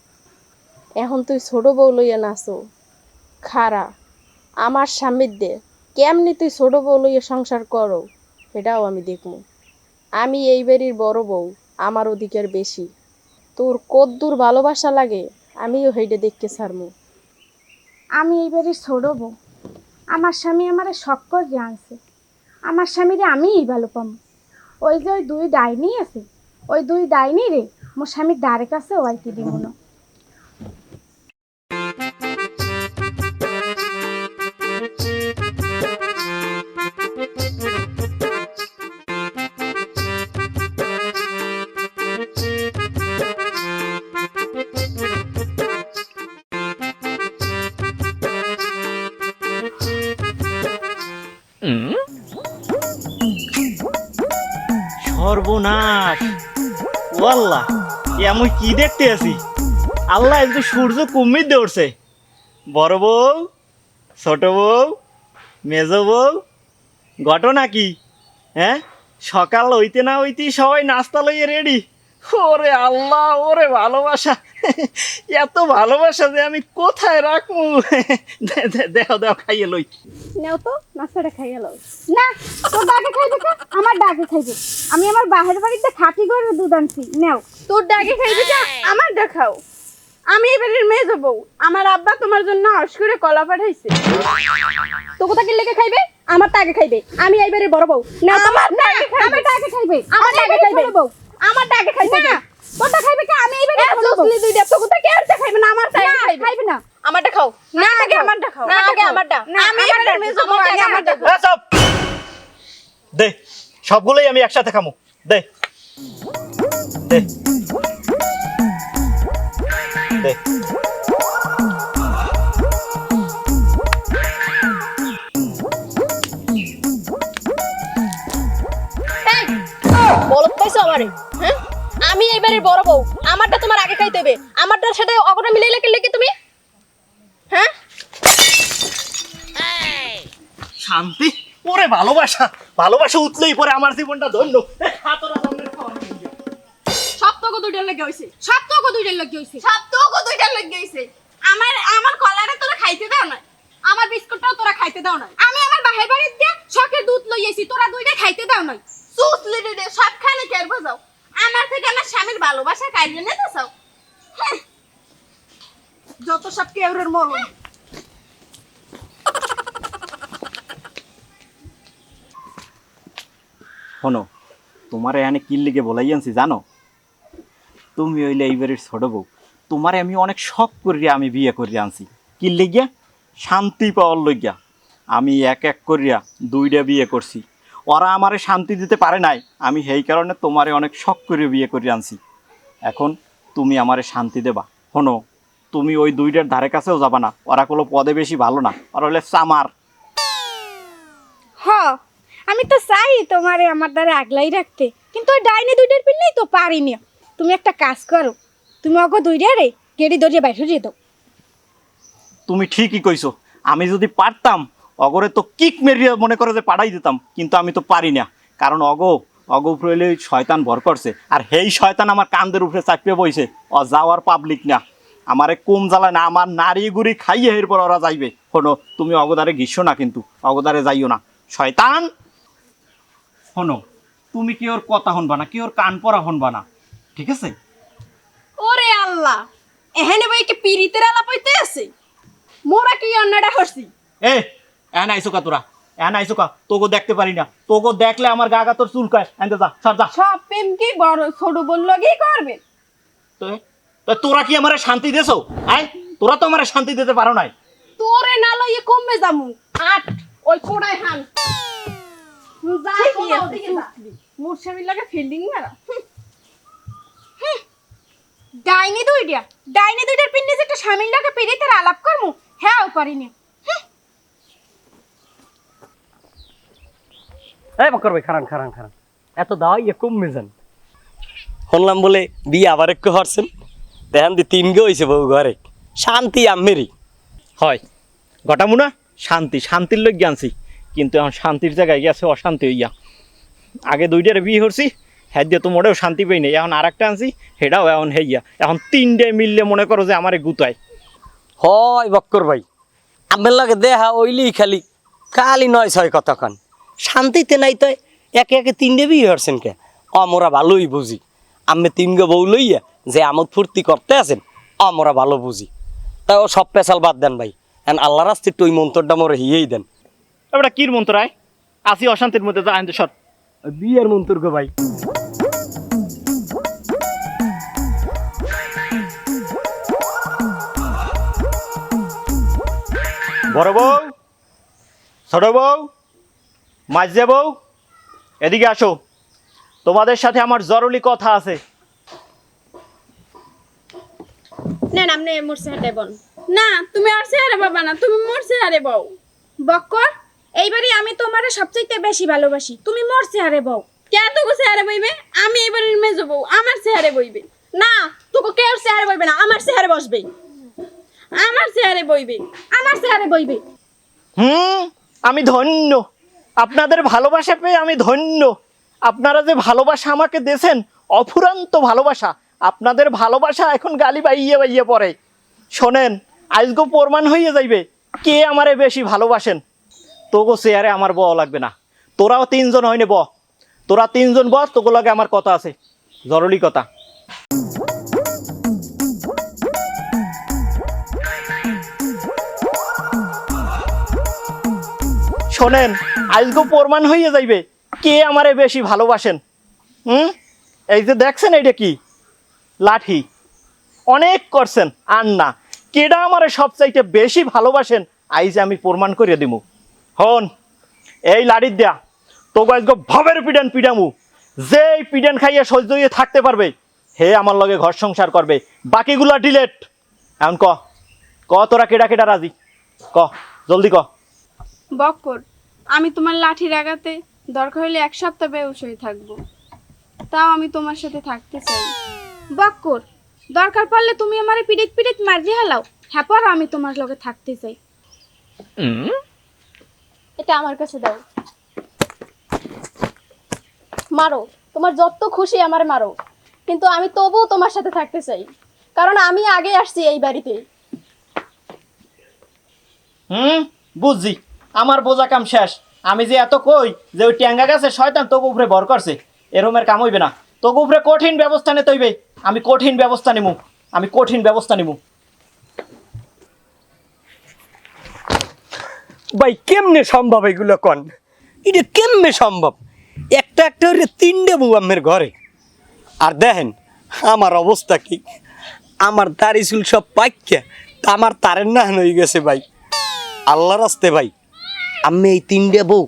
এখন তুই ছোট বউ লইয়া নাচো খারা আমার স্বামীর দে কেমনি তুই ছোট বউ লইয়া সংসার করো সেটাও আমি দেখবো আমি এই বাড়ির বড় বউ আমার অধিকার বেশি তোর কদ্দূর ভালোবাসা লাগে আমিও হেইটা দেখতে ছাড়মু আমি এই বাড়ির ছোট বউ আমার স্বামী আমারে শখ করে আনছে আমার স্বামীরে আমিই ভালো পাম ওই যে ওই দুই ডাইনি আছে ওই দুই ডাইনি রে মোর স্বামীর দ্বারে কাছে ওয়াইতে দিব না সর্বনাশ, ও আল্লাহ, এ আমি কি দেখতে আছি? আল্লাহ, একটু সূর্য কুমির দৌড়ছে। বড় বউ, ছোট বউ, মেজ বউ, ঘটনা কি? হ্যাঁ, সকাল হইতে না হইতেই সবাই নাস্তা লইয়ে রেডি। ওরে আল্লাহ, ওরে ভালোবাসা, এত ভালোবাসা যে আমি কোথায় রাখবো? দেখো দেখো, খাইয়ে লই। নেও তো নাস্তাটা খাইয়ে লও। না, তোর ডাকে খাইবে কা? আমার ডাকে খাইবে। আমি আমার বাহির বাড়িতে খাঁটি গরুর দুধ আনছি। নেও, তোর ডাকে খাইবে কা? আমার দেখাও। আমি এবারের মেয়ে যাব। আমার আব্বা তোমার জন্য হস করে কলা পাঠাইছে। তো কোথা কি লেগে খাইবে? আমার টাকে খাইবে। আমি এইবারে বড় বউ। না, আমার টাকে খাইবে। আমার টাকে খাইবে। আমার টাকে খাইবে। আমার টাকে খাইবে না। তোরটা খাইবে কা? আমি এইবারে বড় বউ। তুই দুইটা তো কোথা কে আর খাইবে না? আমার টাকে খাইবে। খাইবে না। আমারটা খাও। না, আগে আমারটা খাও। না, আগে আমারটা। আমি এবারে মেয়ে যাব। আগে আমারটা খাও। সব দে, সবগুলোই আমি একসাথে খামু। দে দে দে। বলত পাইছো আমারে? হ্যাঁ, আমি এবারে বড় বউ। আমারটা তোমার আগে খাইতে হবে। আমারটার সাথে অগটা মিলাইলে কি তুমি? হ্যাঁ, শান্তি, ওরে ভালোবাসা, ভালোবাসা উঠলেই পরে আমার জীবনটা ধন্য। সপ্তক দুইটার লাগে হইছে। সপ্তক দুইটার লাগে হইছে। সপ্তক দুইটার লাগে হইছে। আমার কলাটা তোরা খাইতে দাও না। আমার বিস্কুটটাও তোরা খাইতে দাও না। আমি আমার বাহির বাড়িতে দিয়ে শখের দুধ লইয়েছি, তোরা দুইটা খাইতে দাও না। সুসলি দিদে সবখানে কের বাজাও। আমার থেকে আমার স্বামীর ভালোবাসা কাইলে নিতে চাও। যত সব কেউরের মলম। শোনো, তোমার এখানে কি লিগে বলাই আনছি জানো? তুমি হইলে এইবারের ছোট বউ। তোমারে আমি অনেক শখ করিয়া আমি বিয়ে করিয়া আনছি। কি লিগিয়া? শান্তি পাওয়ার লইগিয়া। আমি এক এক করিয়া দুইটা বিয়ে করছি। ওরা আমারে শান্তি দিতে পারে নাই, আমি সেই কারণে তোমারে অনেক শখ করে বিয়ে করিয়া আনছি। এখন তুমি আমারে শান্তি দেবা। শোনো, তুমি ওই দুইটার ধারে কাছেও যাবা না। ওরা কোনো পদে বেশি ভালো না, ওরা হলে চামার। হ, আমি তো চাই তোমারে আমার দ্বারা আগলাই রাখতে, কিন্তু ওই ডাইনি দুইটার পিনলেই তো পারিনি। তুমি একটা কাজ করো, তুমি অগো দুইটারে গেড়ি ধরিয়ে বাইরে দিয়ে দাও। তুমি ঠিকই কইছো। আমি যদি পারতাম অগরে তো কিক মেরিয়ে মনে করে যে পাঠাই দিতাম, কিন্তু আমি তো পারি না। কারণ অগ উপরে হইলে শয়তান ভর করছে, আর সেই শয়তান আমার কান্দের উপরে চাপিয়ে বইছে। ও যাওয়ার পাবলিক না, আমারে কম জ্বালায় না, আমার নারী গুড়ি খাইয়ে এরপর ওরা যাইবে। শোনো, তুমি অগদারে ঘিসো না, কিন্তু অগদারে যাইও না। শয়তান, শোনো, তুমি কি ওর কথা হনবা না, কি ওর কান পরা হনবা না, ঠিক আছে? ওরে আল্লাহ, এখানে বই কি পিরিতের আলাপ হইতে আছে? মোরা কি অন্যটা করছি? এ এন আইসোকা, তোরা এন আইসোকা, তোকে দেখতে পারি না। তোকে দেখলে আমার গা গা তোর চুলকায়। এনতে যা, সর যা। সব প্রেম কি বড় ছোট বললগেই করবে? তো তোরা কি আমারে শান্তি দেছো? আয়, তোরা তো আমারে শান্তি দিতে পারো নাই। তোরে না লইয়ে কমবে যামু। আট ওই কোড়ায় হান যা কি ওদিকে যা। মোর স্বামীর লাগে ফিল্ডিং মারা। ডাইনি দুইটার পিন্নে যেটা স্বামীর লাগে পিরিতের আলাপ করমু, হ্যাঁ পারিনি। এই বকর ভাই, খারান খারান খারান, এত দাওয়াই কমবে যান। শুনলাম বলে বিয়ে আবার একটু হরছেন। দেখেন দি 3 গে হয়েছে বউ ঘরে। শান্তি আমেরি হয় ঘটামু না? শান্তির লোক জ্ঞানছি, কিন্তু এখন শান্তির জায়গায় গেছে অশান্তি হইয়া। আগে দুইটার বিয়ে করছি, হ্যাঁ দিয়ে তো মোটেও শান্তি পাই নাই। এখন আর একটা আনছি, সেটাও এখন হেইয়া। এখন 3টে মিললে মনে করো যে আমারে গুতায়। হয় বক্কর ভাই, আমার লাগে দেখা ওইলি খালি খালি 9-6 কতক্ষণ শান্তিতে নাই। তো একে একে 3টে বিয়ে হরছেন কে? আমরা ভালোই বুঝি। আমি 3 গে বউ লইয়া যে আমোদ ফুর্তি করতে আছেন, আমরা ভালো বুঝি। তাই ও সব পেশাল বাদ দেন ভাই, এখন আল্লাহ রাস্তে একটু ওই মন্তরটা মোরে হিয়েই দেন। এবার কির মন্ত্র আয়? আসি অশান্তির মধ্যে, যা আনতে সর। বিয়ের মন্তর গো ভাই। বড় বউ, ছোট বউ, মাঝে বউ, এদিকে আসো। তোমাদের সাথে আমার জরুরি কথা আছে। না না, আপনি মোর চেহারে বল না। তুমি আর চেহারে বাবা না, তুমি মোর চেহারে বউ। বক্কর, এইবারই আমি তোমারে সবচেয়ে বেশি ভালোবাসি, তুমি মোর চেহারে বউ। কে তোকে চেহারে বইবে? আমি এবারে মেয়ে যাবো, আমার চেহারে বইবে। না, তোকে কেউ চেহারে বইবে না, আমার চেহারে বসবে। আমার চেহারে বইবে, আমার চেহারে বইবে। আমি ধন্য, আপনাদের ভালোবাসা পেয়ে আমি ধন্য। আপনারা যে ভালোবাসা আমাকে দিয়েছেন, অফুরন্ত ভালোবাসা। আপনাদের ভালোবাসা এখন গালি বাইয়ে বাইয়ে পড়ে। শোনেন, আজকে প্রমাণ হয়ে যাইবে কে আমারে বেশি ভালোবাসেন। তোগো চেয়ারে আমার বউ লাগবে না, তোরাও 3 জন হয়নি ব, তোরা 3 জন বস, তোগো লাগে আমার কথা আছে, জরুরি কথা। শোনেন, আজকে প্রমাণ হয়ে যাইবে কে আমারে বেশি ভালোবাসেন। এই যে দেখছেন, এইটা কি লাঠি, অনেক করছেন আর না, কেডা আমারে সবচাইতে বেশি ভালোবাসেন আইজ আমি প্রমাণ করে দিমু। হন, এই লাঠির দেয়া তোকে আজকে ভবের পিডান পিডামু। যেই পিডান খাইয়ে সহ্য হয়ে থাকতে পারবে হে আমার লগে ঘর সংসার করবে, বাকিগুলা ডিলেট। এখন ক তোরা কেডা কেডা রাজি, ক জলদি ক। বক্কর, আমি তোমার লাঠির আঘাতে দরকার হলে 1 সপ্তাহ বেহুশ হয়ে থাকবো, তাও আমি তোমার সাথে থাকতে চাই। বক্কর, দরকার পড়লে তুমি আমারে পিড়িত পিড়িত মারজি হালাও, হ্যাঁ পর আমি তোমার লগে থাকতে চাই। এটা আমার কাছে দাও, মারো, তোমার যত খুশি আমার মারো, কিন্তু আমি তবুও তোমার সাথে থাকতে চাই, কারণ আমি আগে আসছি এই বাড়িতে। বুঝছি, আমার বোঝা কাম শেষ। আমি যে এত কই যে ওই ট্যাঙ্গা গাছে শয়তান তোকে উপরে ভর করছে, এরমের কাম হইবে না, তোকে উপরে কঠিন ব্যবস্থা নিতে হইবে। আমি কঠিন ব্যবস্থা নিমু, আমি কঠিন ব্যবস্থা নিমু। ভাই কেমনে সম্ভব এগুলো কন? এটা কেমনে সম্ভব? একটা একটা করে 3টে বউ আমার ঘরে, আর দেখেন আমার অবস্থা কি। আমার দাড়ি চুল সব পাইকা আমার তারের না হয়ে গেছে ভাই। আল্লাহ রাস্তে ভাই, আমি এই 3টে বউ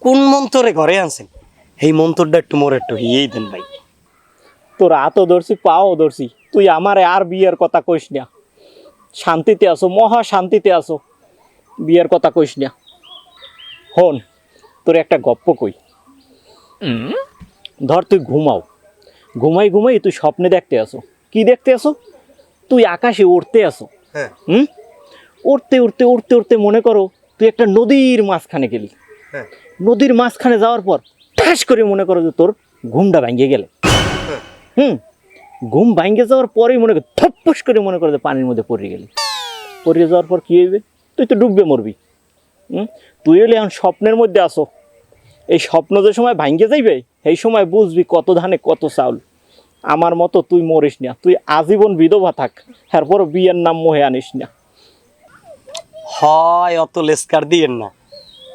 কোন মন্ত্রে ঘরে আনছেন, এই মন্ত্রটা একটু মোর একটু হিয়েই দেন ভাই। তোর হাতও ধরছি, পাও ধরছি, তুই আমারে আর বিয়ের কথা কইস না। শান্তিতে আসো, মহা শান্তিতে আসো, বিয়ের কথা কইস না। হন, তোর একটা গপ্প কই। ধর তুই ঘুমাই ঘুমাই তুই স্বপ্নে দেখতে আসো। কি দেখতে আসো? তুই আকাশে উড়তে আসো। উড়তে উড়তে উড়তে উড়তে মনে করো তুই একটা নদীর মাঝখানে গেলি। নদীর মাঝখানে যাওয়ার পর ঠাস করে মনে করো যে তোর ঘুমটা ভাঙ্গে গেলে। ঘুম ভাঙ্গে যাওয়ার পরেই মনে কর থপ্পস করে মনে করো যে পানির মধ্যে পড়ে গেলি। পড়ে যাওয়ার পর কি হইবে? তুই তো ডুববে মরবি। তুই হলে এখন স্বপ্নের মধ্যে আসো। এই স্বপ্ন যে সময় ভাঙ্গে যাইবে সেই সময় বুঝবি কত ধানে কত চাউল। আমার মতো তুই মরিস না, তুই আজীবন বিধবা থাক, এরপর বিয়ের নাম মোহে আনিস না। হয় অত লেস্কার দিয়েন না,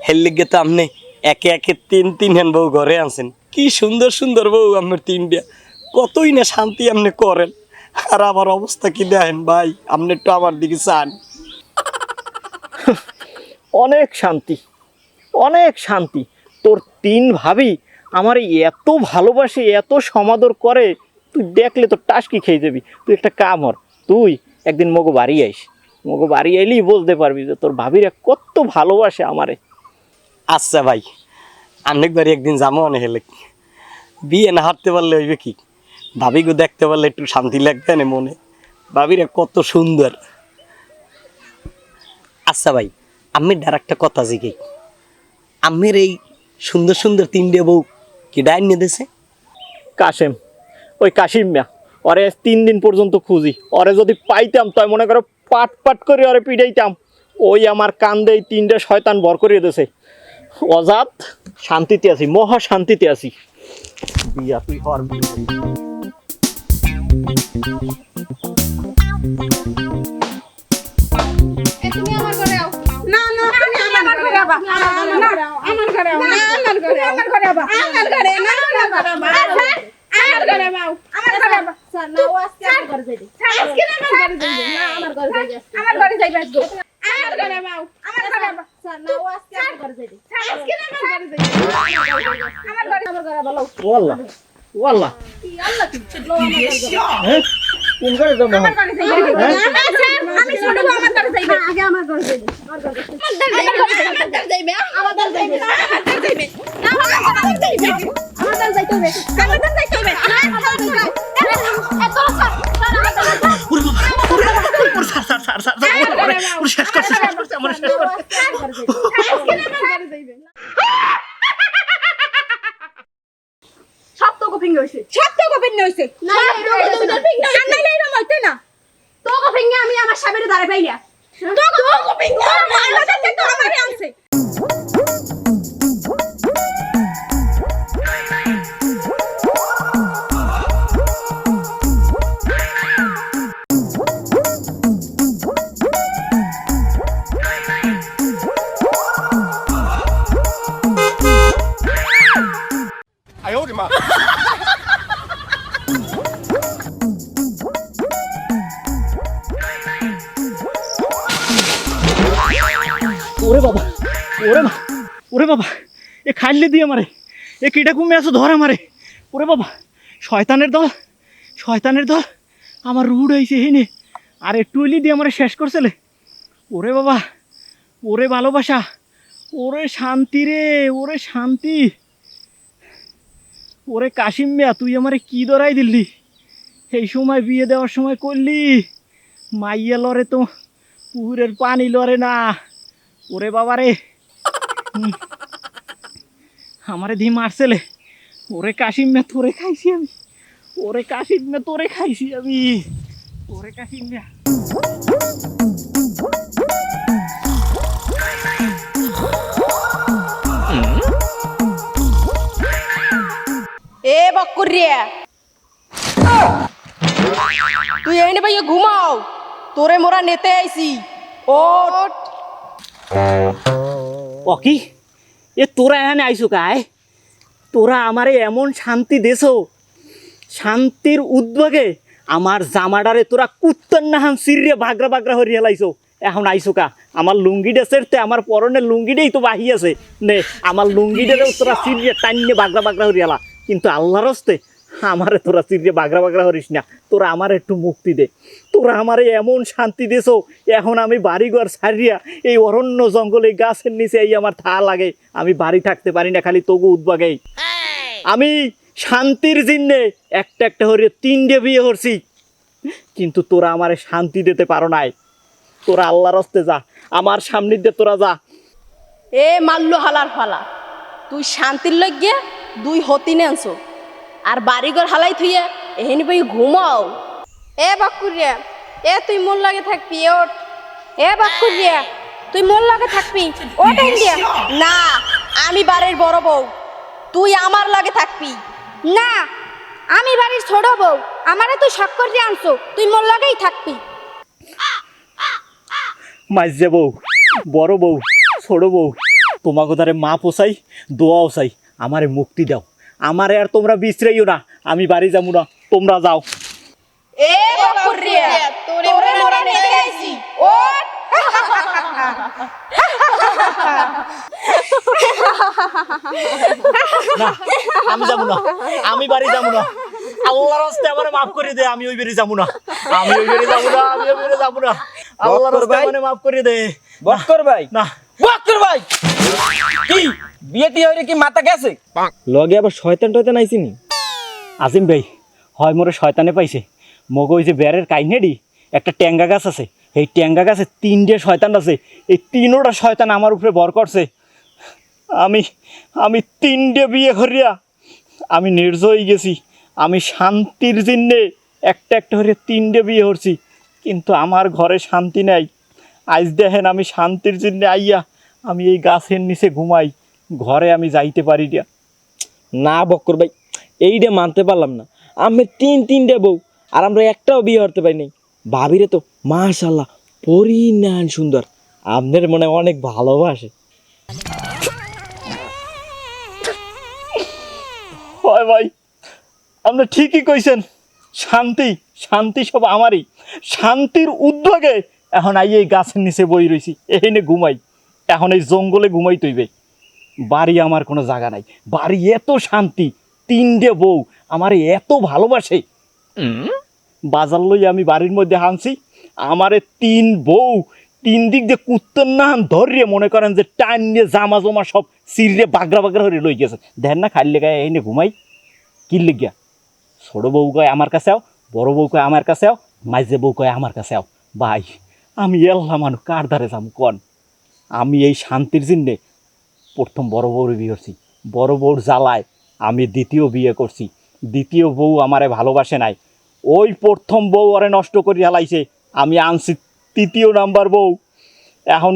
হের লিগে তো আপনি একে একে 3 হেন বউ ঘরে আনছেন। কি সুন্দর সুন্দর বউ আপনার 3টা, কতই না শান্তি আপনি করেন। আর আমার অবস্থা কি দেখেন ভাই, আপনি একটু আমার দিকে চান। অনেক শান্তি, অনেক শান্তি। তোর 3 ভাবি আমার এত ভালোবাসে, এত সমাদর করে, তুই দেখলে তো টাসকি খেয়ে যাবি। তুই একটা কাম কর, তুই একদিন মগো বাড়ি আইস, মগো বাড়ি আইলেই বলতে পারবি যে তোর ভাবিরা কত ভালোবাসে আমারে। আচ্ছা ভাই, অনেকবারই একদিন যাবো অনেক হেলে। বিয়ে না হাঁটতে পারলে হইবে কি, ভাবিকে দেখতে পারলে একটু শান্তি লাগবে না মনে, ভাবিরা কত সুন্দর। আচ্ছা ভাই, আমি ডাইরেক্ট কথা জিজ্ঞেস, আমের এই সুন্দর সুন্দর 3টে বউ কি ডাইন নিয়ে দিয়েছে? কাশেম, ওই কাশিম মিয়া, ওরে 3 দিন পর্যন্ত খুঁজি। ওরে যদি পাইতাম তাই মনে করো পাট পাট করে ওরে পিটাইতাম। ওই আমার কান্দে 3টে শয়তান ভর করিয়ে দিয়েছে। অজাত শান্তিতে আছি, মহা শান্তিতে আছি। বিয়া তুই হর তুমি আমার ঘরে আও। না না, তুমি আমার ঘরে আবা। আমার ঘরে আও, আমার ঘরে আও, আমার ঘরে আবা, আমার ঘরে না না বাবা, আমার ঘরে আও, আমার ঘরে আবা। স্যার না, ও আজকে আমার ঘরে যাইবে। আজকে না, আমার ঘরে যাইবে না, আমার ঘরে যাইবে। আমার ঘরে যাইবে আজকে। আমার ঘরে আও, আমার ঘরে আবা। স্যার না, ও আজকে আমার ঘরে যাইবে। আজকে না, আমার ঘরে যাইবে। আমার ঘরে আবা। লও ওয়াল্লাহ ওয়াল্লাহ, কি আল্লাহ কি লও আমার ঘরে। হ্যাঁ কোন ঘরে যাবো? আমার ঘরে যাইবে। আমি ছোট বউ আমার ঘরে যাইবে। আগে আমার ঘরে যাইবে। আমার ঘরে যাইবে। আমার ঘরে যাইবে। আমার ঘরে যাইবে। আমার ঘরে যাইবে। আমার ঘরে যাইবে। আমার ঘরে যাইবে। হবে কামাদান যাইতে হবে এত স্যার সব তো গোপিং হইছে না নাইলে এরকম হইতে না তো গোপিং আমি আমার সামনে দাঁড়াই পাইলা তো গোপিং আমাদের তো আমারে আনছে ওরে বাবা ওরে বাবা এ খাইলে দিয়ে আমারে এ কিটা ঘুমে আছো ধর আমারে ওরে বাবা শয়তানের দল আমার রুড হয়েছে হেনে আর একটু হইলি দিয়ে আমারে শেষ করছিলে ওরে বাবা ওরে ভালোবাসা ওরে শান্তি রে ওরে শান্তি ওরে কাশিম মিয়া তুই আমারে কি ধরাই দিলি এই সময় বিয়ে দেওয়ার সময় করলি মাইয়া লড়ে তো পুকুরের পানি লড়ে না ওরে বাবা রে আমারে ধি মারছেলে ওরে কাশিম মিয়া তোরে খাইছি আমি ওরে কাশিম মিয়া তোরে খাইছি আমি ওরে কাশিম মিয়া এ বক্কুরিয়া তুই এনে ভাই ঘুমাও তোরে মোরা নেতে আইছি ওঠ ও কি এ তোরা এখানে আইসো কায় তোরা আমারে এমন শান্তি দেছো শান্তির উদ্যোগে আমার জামাডারে তোরা কুত্তর নাহান সিরিয়ে বাগরা বাগরা হরি হেলাইছো এখন আইসো কা আমার লুঙ্গিটা সেরতে আমার পরনের লুঙ্গিটাই তো বাহি আছে নে আমার লুঙ্গিটারেও তোরা সিরিয়ে টাইনে বাগরা বাগরা হরি হেলা কিন্তু আল্লাহর হস্তে আমারে তোরা সিরিয়ে বাগরা বাগরা হরিস না তোরা আমার একটু মুক্তি দে তোরা আমারে এমন শান্তি দেছো এখন আমি বাড়িঘর ছাড়িয়া এই অরণ্য জঙ্গলে গাছের নিচে এই আমার থা লাগে আমি বাড়ি থাকতে পারি না খালি তবু উদ্বাগেই আমি শান্তির জিন্নে একটা একটা হরে 3টে বিয়ে করছি কিন্তু তোরা আমারে শান্তি দিতে পারো নাই তোরা আল্লাহর হস্তে যা আমার সামনে দিয়ে তোরা যা এ মাল্লু হালার ফালা তুই শান্তির লাগিয়া 2 হতিনে আনছো আর বাড়িঘর হালাই থুইয়া এহেনি ভাই ঘুমাও এ বক্কুরিয়া এ তুই মোর লাগে থাকবি ওঠ এ বক্কুরিয়া তুই মোর লাগে থাকবি ওঠ ইন্ডিয়া না আমি বাড়ির বড় বউ তুই আমার লাগে থাকবি না আমি বাড়ির ছোট বউ আমারে তুই শক করে আনছো তুই মোর লাগেই থাকবি মাঝে বউ বড় বউ ছোট বউ তোমাকে তারে মা পোষাই দোয়াও চাই আমারে মুক্তি দাও আমারে আর তোমরা বিশ্রাইও না আমি বাড়ি যাবো না তোমরা যাও এ বক্কুরিয়া তোরে মোরা নেতে আইছি ওঠ না আমি যাবো না আমি বাড়ি যাবো না আল্লাহর হস্তে আমারে মাফ করে দে আমি ওই বাড়ি যাবো না আমি ওই বাড়ি যাবো না আমি ওই বাড়ি যাবো না আল্লাহর হস্তে আমারে মাফ করে দে বক্কর ভাই না বক্কর ভাই কি বিয়েটি হইরে কি মাথা গেছে লগে আবার শয়তান টয়তান আইছিনি আজিম ভাই হয় মোরে শয়তানে পাইছে মগো ওই যে বেড়ের কাইনেডি একটা ট্যাঙ্গা গাছ আছে এই ট্যাঙ্গা গাছে 3টে শয়তান আছে এই 3টা শয়তান আমার উপরে ভর করছে আমি 3টে বিয়ে করিয়া আমি নির্জয় হয়ে গেছি আমি শান্তির জন্যে একটা একটা করে 3টে বিয়ে করছি কিন্তু আমার ঘরে শান্তি নাই আজ দেখেন আমি শান্তির জন্য আইয়া আমি এই গাছের নিচে ঘুমাই ঘরে আমি যাইতে পারি না না বক্কর ভাই এইটা মানতে পারলাম না আমি 3টে বউ আর আমরা একটাও বিয়ে করতে পারি নাই ভাবিরে তো মাশাআল্লাহ পরিণাম সুন্দর আপনার মনে হয় অনেক ভালোবাসে হয় ভাই আপনি ঠিকই কইছেন শান্তি শান্তি সব আমারই শান্তির উদ্যোগে এখন আই এই গাছের নিচে বই রইছি এখানে ঘুমাই এখন এই জঙ্গলে ঘুমাই তৈবে বাড়ি আমার কোনো জায়গা নাই বাড়ি এত শান্তি 3টে বউ আমারে এত ভালোবাসে বাজার লই আমি বাড়ির মধ্যে হানছি আমারে 3 বউ 3 দিক দিয়ে কুত্তর নাম ধরিয়ে মনে করেন যে টান নিয়ে জামা জমা সব সিরিয়ে বাগরা বাগরা হয়ে লই গেছে দেখেন না খাইলে গায়ে এনে ঘুমাই কি লিগিয়া ছোট বউ কয় আমার কাছে আও, বড় বউ কয় আমার কাছে আও, মাইজে বউ কয় আমার কাছে আও। ভাই আমি এল্লা মানুষ কার ধারে যাম কন? আমি এই শান্তির জন্যে প্রথম বড় বউর বিয়ে করছি, বড় বউর জ্বালায় আমি দ্বিতীয় বিয়ে করছি। দ্বিতীয় বউ আমারে ভালোবাসে নাই, ওই প্রথম বউ ওরে নষ্ট করে হালাইছে, আমি আনছি তৃতীয় নাম্বার বউ। এখন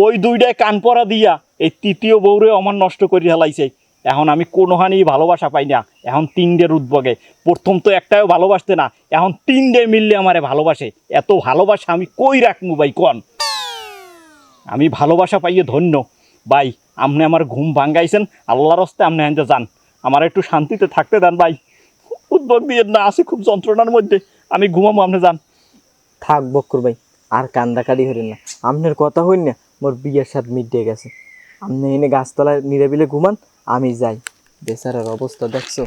ওই দুইটায় কান পরা দিয়া এই তৃতীয় বউরে আমার নষ্ট করে হালাইছে। এখন আমি কোনোখানি ভালোবাসা পাই না, এখন তিনটের উদ্ভগে। প্রথম তো একটাও ভালোবাসতে না, এখন তিনটে মিললে আমারে ভালোবাসে। এত ভালোবাসা আমি কই রাখবো ভাই কন? আমি ভালোবাসা পাইয়ে ধন্য ভাই। আপনি আমার ঘুম ভাঙ্গাইছেন, আল্লাহর হস্তে আপনি এনতে যান, আমার একটু শান্তিতে থাকতে দেন ভাই। উদ্ভগ দিয়ে না আছি খুব যন্ত্রণার মধ্যে, আমি ঘুমাবো, আপনি যান। থাক বক্কর ভাই, আর কান্দাকাটি হইলেন না। আপনার কথা হইন না, মোর বিয়ের সাথে মিটে গেছে। আপনি এনে গাছতলায় নিরাবিলে ঘুমান, আমি যাই। বেচারার অবস্থা দেখছো।